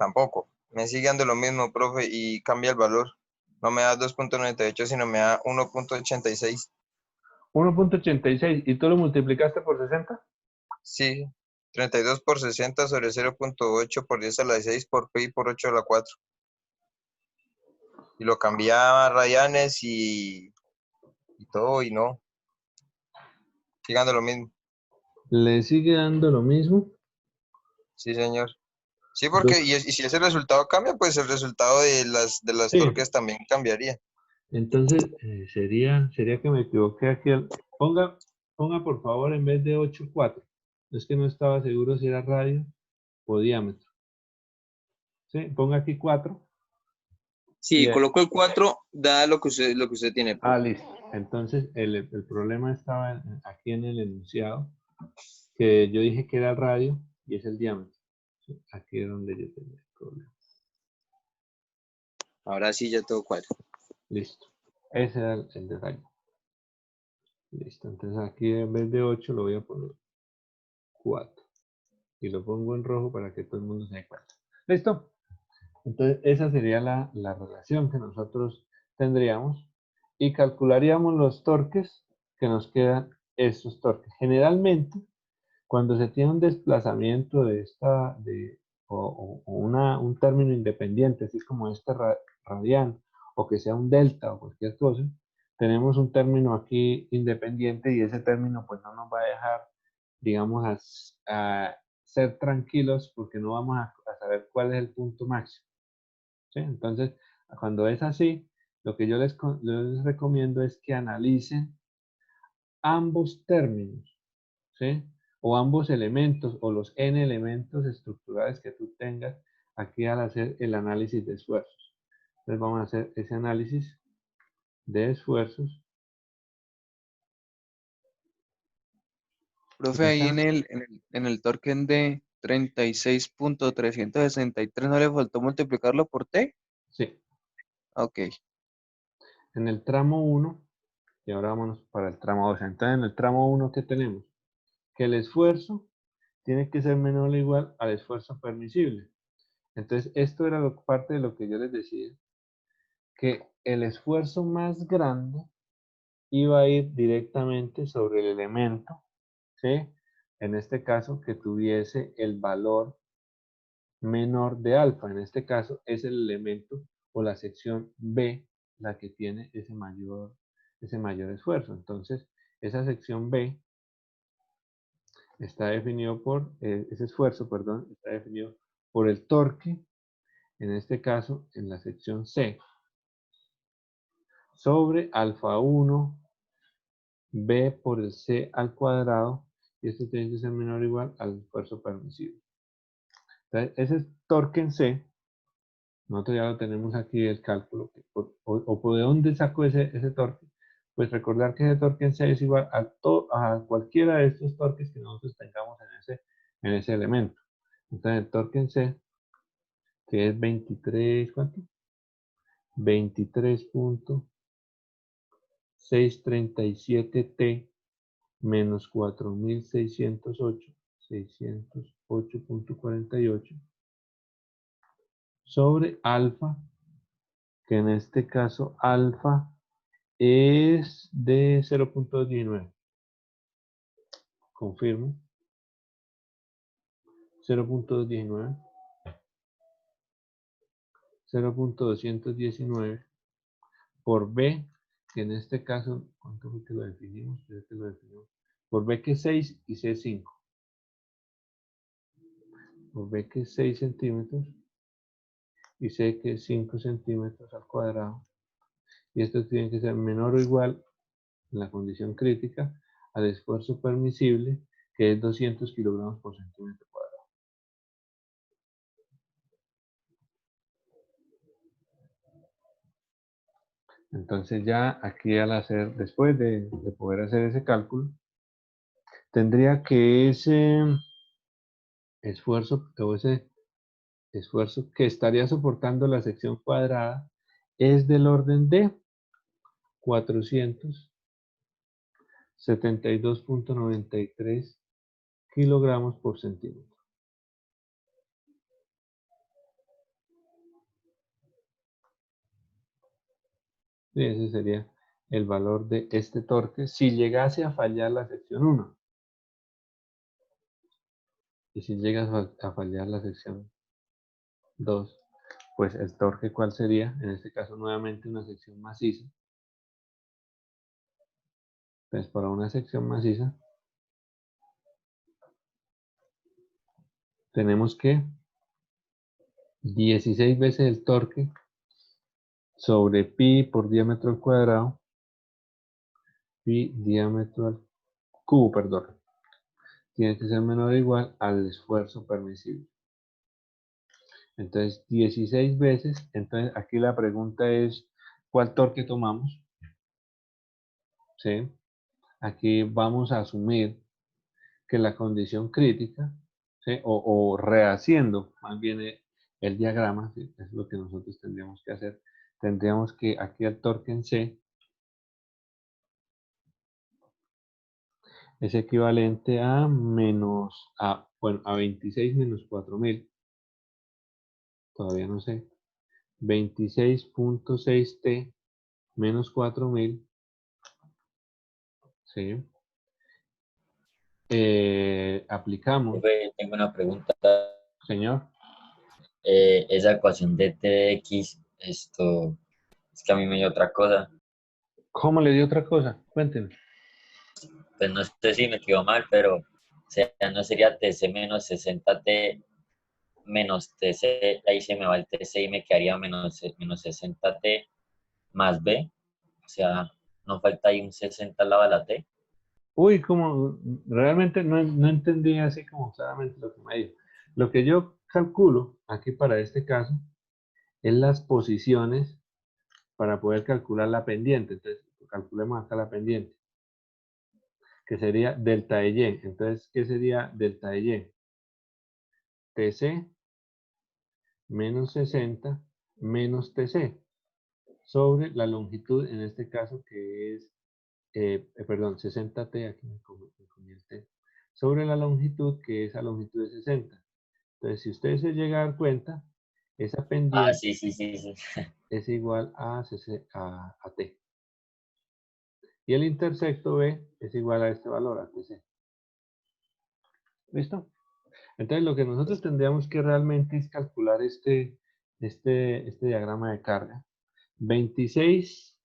tampoco. Me sigue dando lo mismo, profe, y cambia el valor. No me da 2.98, sino me da 1.86. 1.86, ¿y tú lo multiplicaste por 60? Sí, 32 por 60 sobre 0.8 por 10 a la 6 por pi por 8 a la 4. Y lo cambiaba a radianes y todo, y no. Sigue dando lo mismo. ¿Le sigue dando lo mismo? Sí, señor. Sí, porque y si ese resultado cambia, pues el resultado de las Sí, torques también cambiaría. entonces sería que me equivoqué aquí. Ponga por favor en vez de 8, 4. Es que no estaba seguro si era radio o diámetro. ¿Sí? Ponga aquí 4. Sí, coloco el 4, da lo que usted tiene, profe. Listo. Entonces el problema estaba aquí en el enunciado, que yo dije que era el radio y es el diámetro. ¿Sí? Aquí es donde yo tenía el problema. Ahora sí ya todo cuadra. Listo. Ese era el detalle. Listo. Entonces aquí en vez de 8 lo voy a poner 4. Y lo pongo en rojo para que todo el mundo se dé cuenta. ¿Listo? Entonces esa sería la relación que nosotros tendríamos y calcularíamos los torques que nos quedan estos torques. Generalmente, cuando se tiene un desplazamiento o un término independiente, así como este radial, o que sea un delta o cualquier cosa, tenemos un término aquí independiente y ese término pues no nos va a dejar, digamos, a ser tranquilos porque no vamos a saber cuál es el punto máximo. ¿Sí? Entonces, cuando es así, lo que yo les recomiendo es que analicen ambos términos, ¿sí? O ambos elementos, o los n elementos estructurales que tú tengas aquí al hacer el análisis de esfuerzos. Entonces vamos a hacer ese análisis de esfuerzos. Profe, ahí en el torque de 36.363, ¿no le faltó multiplicarlo por T? Sí. Ok. En el tramo 1, y ahora vámonos para el tramo 2. Entonces en el tramo 1, ¿qué tenemos? Que el esfuerzo tiene que ser menor o igual al esfuerzo permisible. Entonces, esto era parte de lo que yo les decía, que el esfuerzo más grande iba a ir directamente sobre el elemento, ¿sí? En este caso, que tuviese el valor menor de alfa. En este caso, es el elemento o la sección B la que tiene ese mayor ese mayor esfuerzo. Entonces, esa sección B está definido por, ese esfuerzo, perdón, está definido por el torque, en este caso, en la sección C, sobre alfa 1 B por el C al cuadrado, y esto tiene que ser menor o igual al esfuerzo permisible. Entonces, ese torque en C, nosotros ya lo tenemos aquí el cálculo, o de dónde saco ese torque. Pues recordar que ese torque en C es igual a cualquiera de estos torques que nosotros tengamos en ese elemento. Entonces el torque en C, que es 23, ¿cuánto? 23.637 T menos 4.608, 608.48 sobre alfa, que en este caso alfa es de 0.19. Confirmo. 0.19. 0.219 por B, que en este caso, ¿cuánto fue que lo definimos? Por B que es 6 y C es 5. Por B que es 6 centímetros y C que es 5 centímetros al cuadrado. Y esto tiene que ser menor o igual, en la condición crítica, al esfuerzo permisible, que es 200 kilogramos por centímetro cuadrado. Entonces ya aquí al hacer, después de poder hacer ese cálculo, tendría que ese esfuerzo o ese esfuerzo que estaría soportando la sección cuadrada es del orden de 472.93 kilogramos por centímetro. Y ese sería el valor de este torque si llegase a fallar la sección 1. Y si llega a fallar la sección 2, pues el torque, ¿cuál sería? En este caso, nuevamente una sección maciza. Entonces, para una sección maciza, tenemos que 16 veces el torque sobre pi por diámetro al cuadrado, pi diámetro al cubo, perdón. Tiene que ser menor o igual al esfuerzo permisible. Entonces, 16 veces. Entonces, aquí la pregunta es, ¿cuál torque tomamos? ¿Sí? Aquí vamos a asumir que la condición crítica, ¿sí? o rehaciendo más bien el diagrama, ¿sí? Es lo que nosotros tendríamos que hacer. Tendríamos que aquí el torque en C es equivalente a a 26 menos 4.000. Todavía no sé. 26.6 T menos 4.000. ¿Sí? Aplicamos. Tengo una pregunta. Señor. Esa ecuación de T de X, esto, es que a mí me dio otra cosa. ¿Cómo le dio otra cosa? Cuéntenme. Pues no sé si me quedó mal, pero o sea, no sería TC menos 60T menos TC, ahí se me va el TC y me quedaría menos 60T más B. O sea, no falta ahí un 60 al lado de la T. Uy, como realmente no entendí así como claramente lo que me dijo. Lo que yo calculo aquí para este caso es las posiciones para poder calcular la pendiente. Entonces, calculemos acá la pendiente, que sería delta de Y. Entonces, ¿qué sería delta de Y? TC menos 60 menos TC sobre la longitud, en este caso que es, perdón, 60T, aquí me comí el T, sobre la longitud que es a longitud de 60. Entonces, si ustedes se llegan a dar cuenta, esa pendiente Sí. es igual a T. Y el intersecto B es igual a este valor, a TC. ¿Listo? Entonces, lo que nosotros tendríamos que realmente es calcular este diagrama de carga. 26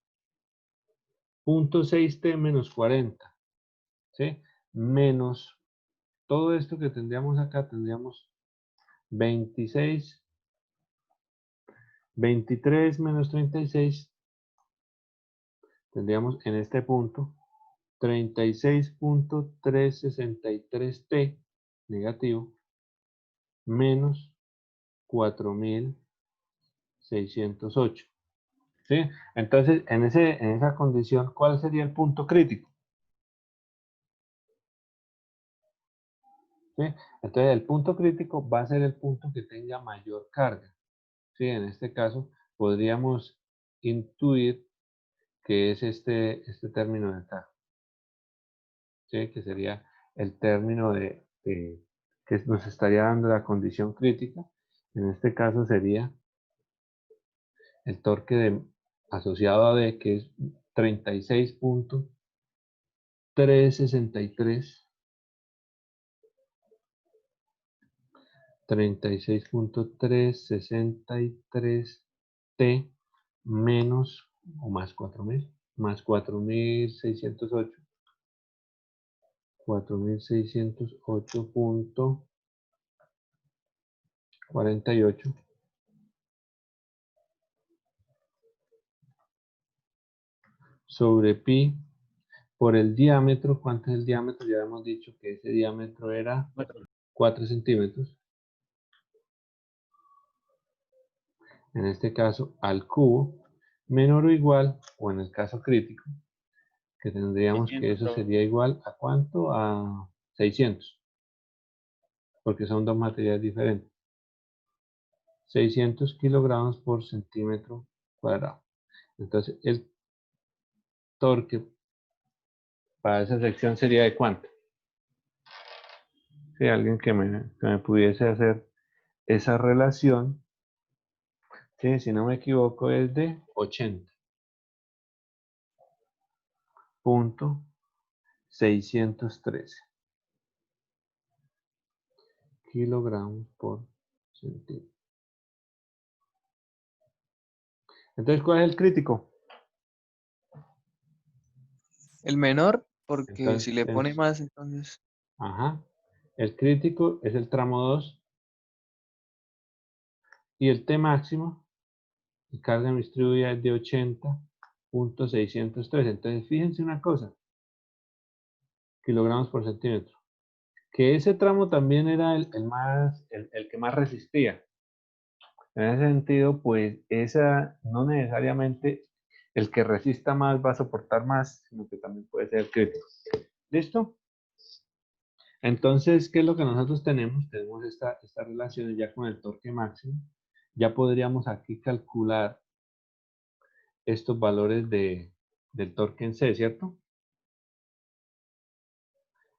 0.6T menos 40, ¿sí? Menos todo esto que tendríamos acá, tendríamos 26, 23 menos 36, tendríamos en este punto 36.363T negativo menos 4.608. ¿Sí? Entonces, en esa condición, ¿cuál sería el punto crítico? ¿Sí? Entonces, el punto crítico va a ser el punto que tenga mayor carga. ¿Sí? En este caso, podríamos intuir que es este término de acá. ¿Sí? Que sería el término que nos estaría dando la condición crítica. En este caso sería el torque asociado a D, que es 36.363. 36.363T menos o más 4.000, más 4.608. 4.608.48 sobre pi por el diámetro. ¿Cuánto es el diámetro? Ya hemos dicho que ese diámetro era 4 centímetros. En este caso, al cubo, menor o igual, o en el caso crítico, que tendríamos que eso sería igual a ¿cuánto? A 600, porque son dos materiales diferentes. 600 kilogramos por centímetro cuadrado. Entonces, el torque para esa sección sería de ¿cuánto? Si alguien que me pudiese hacer esa relación, ¿sí? Si no me equivoco, es de 80.613 kilogramos por centímetro. Entonces, ¿cuál es el crítico? El menor, porque Entonces, si le pone más, entonces... ajá. El crítico es el tramo 2 y el T máximo, y carga distribuida es de 80.613. Entonces, fíjense una cosa, kilogramos por centímetro. Que ese tramo también era el que más resistía. En ese sentido, pues, esa no necesariamente el que resista más va a soportar más, sino que también puede ser crítico. ¿Listo? Entonces, ¿qué es lo que nosotros tenemos? Tenemos esta relación ya con el torque máximo. Ya podríamos aquí calcular estos valores del torque en C, ¿cierto?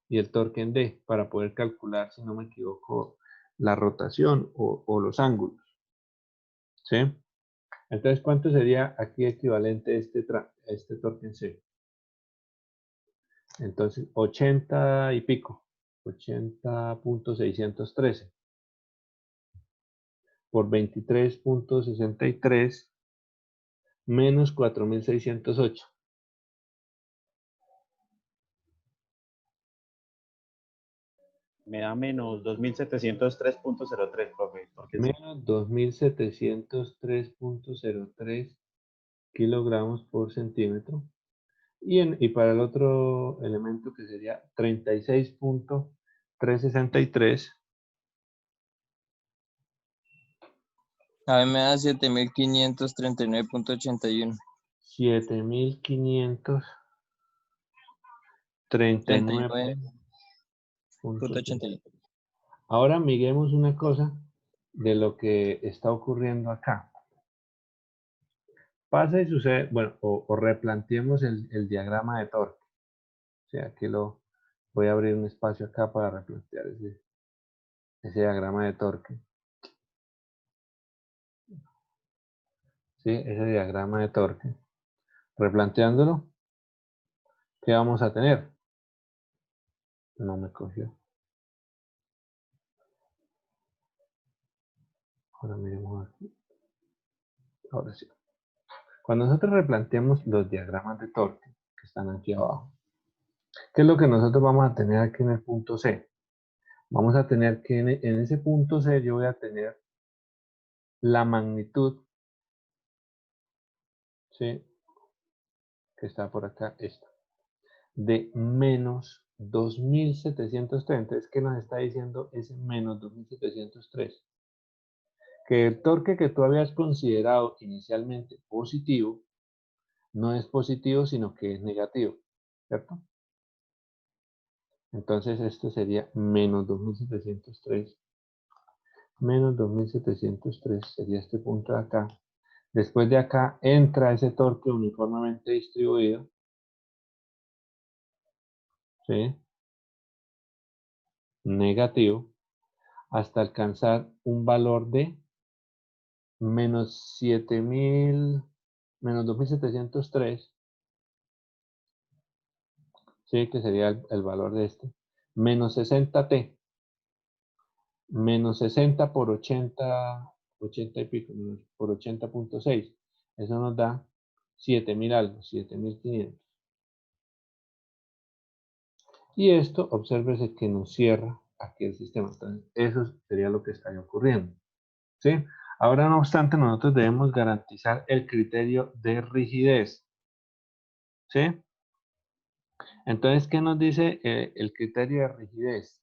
Y el torque en D, para poder calcular, si no me equivoco, la rotación o los ángulos. ¿Sí? Entonces, ¿cuánto sería aquí equivalente este torque en C? Entonces, 80 y pico. 80.613 por 23.63 menos 4.608. Me da menos 2.703.03, profe. Porque Menos 2.703.03 kilogramos por centímetro. Y para el otro elemento que sería 36.363. A mí me da 7.539.81. 7.539.81. Ahora miremos una cosa de lo que está ocurriendo acá. Pasa y sucede, bueno, o replanteemos el diagrama de torque. O sea, aquí voy a abrir un espacio acá para replantear ese diagrama de torque. ¿Sí? Ese diagrama de torque. Replanteándolo, ¿qué vamos a tener? No me cogió. Ahora miremos aquí. Ahora sí. Cuando nosotros replanteamos los diagramas de torque, que están aquí abajo. ¿Qué es lo que nosotros vamos a tener aquí en el punto C? Vamos a tener que en ese punto C yo voy a tener la magnitud, ¿sí? Que está por acá, esta, de menos 2703. ¿Qué nos está diciendo ese menos 2703? Que el torque que tú habías considerado inicialmente positivo, no es positivo, sino que es negativo, ¿cierto? Entonces esto sería menos 2703. Menos 2703 sería este punto de acá. Después de acá entra ese torque uniformemente distribuido, ¿sí? Negativo, hasta alcanzar un valor de menos 7000, menos 2703, ¿sí? Que sería el valor de este, menos 60T, menos 60 por 80, 80 y pico, por 80.6, eso nos da 7000 algo, 7500. Y esto, obsérvese que nos cierra aquí el sistema. Entonces, eso sería lo que estaría ocurriendo, ¿sí? Ahora, no obstante, nosotros debemos garantizar el criterio de rigidez, ¿sí? Entonces, ¿qué nos dice el criterio de rigidez?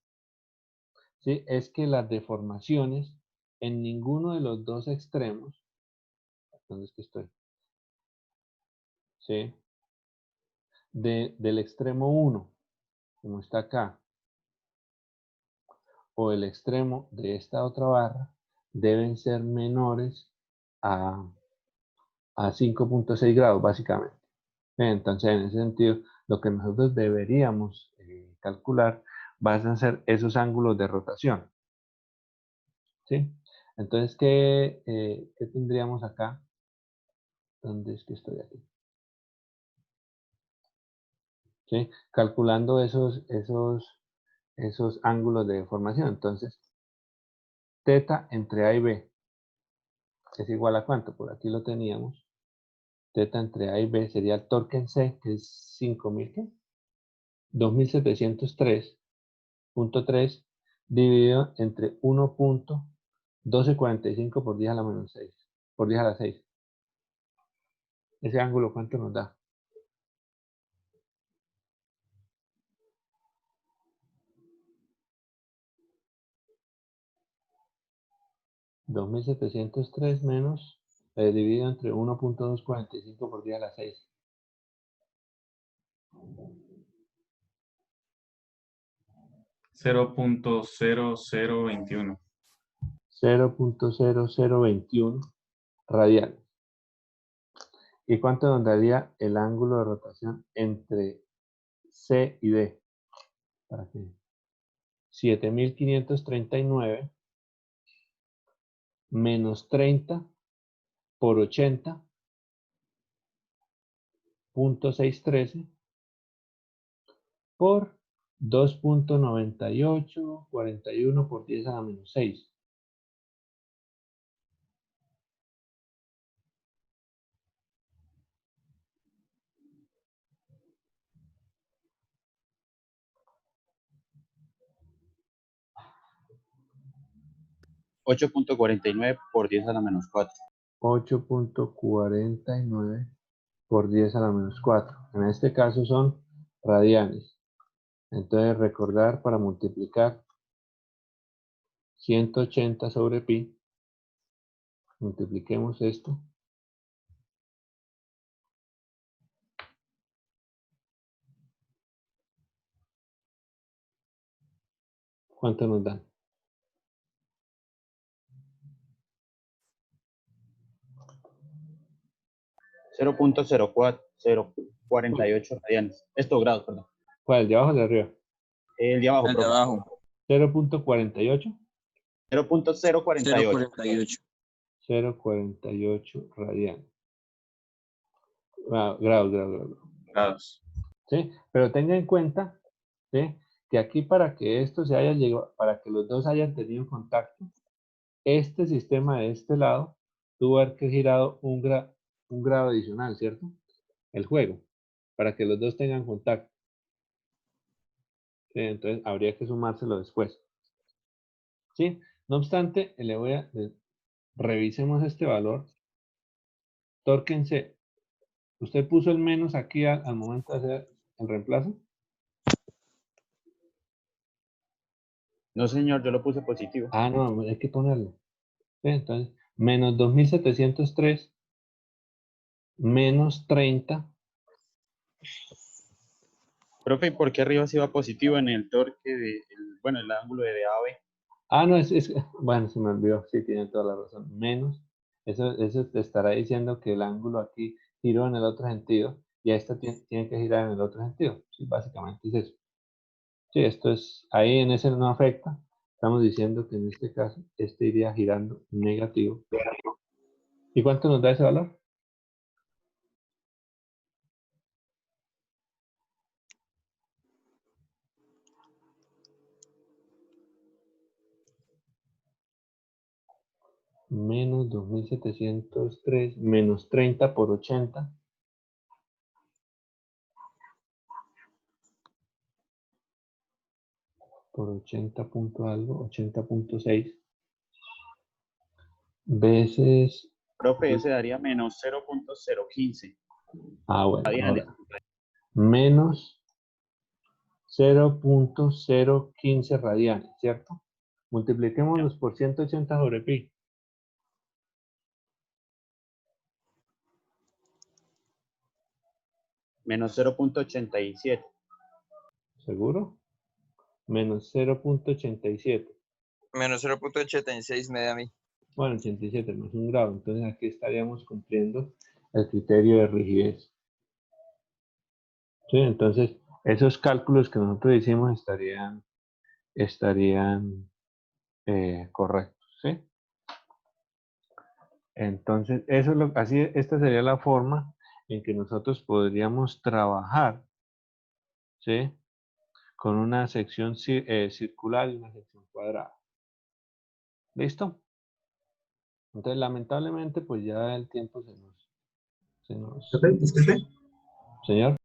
¿Sí? Es que las deformaciones en ninguno de los dos extremos, ¿dónde es que estoy? ¿Sí? Del extremo 1, como está acá, o el extremo de esta otra barra, deben ser menores a 5.6 grados, básicamente. Entonces, en ese sentido, lo que nosotros deberíamos calcular van a ser esos ángulos de rotación, ¿sí? Entonces, ¿qué tendríamos acá? ¿Dónde es que estoy aquí? ¿Sí? Calculando esos ángulos de deformación. Entonces, teta entre A y B es igual a ¿cuánto? Por aquí lo teníamos. Teta entre A y B sería el torque en C, que es 5000, ¿qué? 2703.3 dividido entre 1.1245 por 10 a la menos 6, por 10 a la 6. Ese ángulo, ¿cuánto nos da? $2.703 menos dividido entre 1.245 por 10 a la 6. 0.0021. 0.0021 radianes. ¿Y cuánto nos daría el ángulo de rotación entre C y D? ¿Para qué? 7539 menos 30 por 80.613 por 2.9841 por 10 a la menos 6. $8.49 por 10 a la menos 4. 8.49 por 10 a la menos 4. En este caso son radianes. Entonces recordar para multiplicar 180 sobre pi. Multipliquemos esto. ¿Cuánto nos dan? 0.048 radianes. Esto grados, perdón. ¿Cuál? ¿El de abajo o el de arriba? El de abajo, El de profe. abajo. 0.48. 0.048. 0.48. 0.48 radianes. Grados. Grados. ¿Sí? Pero tenga en cuenta, ¿sí?, que aquí para que esto se haya llegado, para que los dos hayan tenido contacto, este sistema de este lado tuvo que haber girado un grado adicional, ¿cierto? El juego. para que los dos tengan contacto. ¿Sí? Entonces habría que sumárselo después. ¿Sí? No obstante, revisemos este valor. Tórquense. ¿Usted puso el menos aquí al momento de hacer el reemplazo? No, señor, yo lo puse positivo. Ah, no, hay que ponerlo. ¿Sí? Entonces, menos 2703 menos 30. Profe, ¿y por qué arriba sí va positivo en el torque bueno, el ángulo de DAB? Ah, no, bueno, se me olvidó, sí, tiene toda la razón. Menos, eso te estará diciendo que el ángulo aquí giró en el otro sentido y esta tiene que girar en el otro sentido. Sí, básicamente es eso. Sí, esto es, ahí en ese no afecta. Estamos diciendo que en este caso, este iría girando negativo. ¿Y cuánto nos da ese valor? Menos 2703 menos 30 por 80. Por 80 punto algo, 80.6 veces. Profe, ese daría menos 0.015. Ah, bueno, Radianes. ahora. Menos 0.015 radianes, ¿cierto? Multipliquémoslos por 180 sobre pi. Menos 0.87. ¿Seguro? Menos 0.87. Menos 0.86 me da a mí. Bueno, 87 más un grado. Entonces aquí estaríamos cumpliendo el criterio de rigidez. ¿Sí? Entonces, esos cálculos que nosotros hicimos estarían correctos. ¿Sí? Entonces, esta sería la forma en que nosotros podríamos trabajar, ¿sí? Con una sección circular y una sección cuadrada. ¿Listo? Entonces, lamentablemente, pues ya el tiempo se nos... Disculpe. Señor.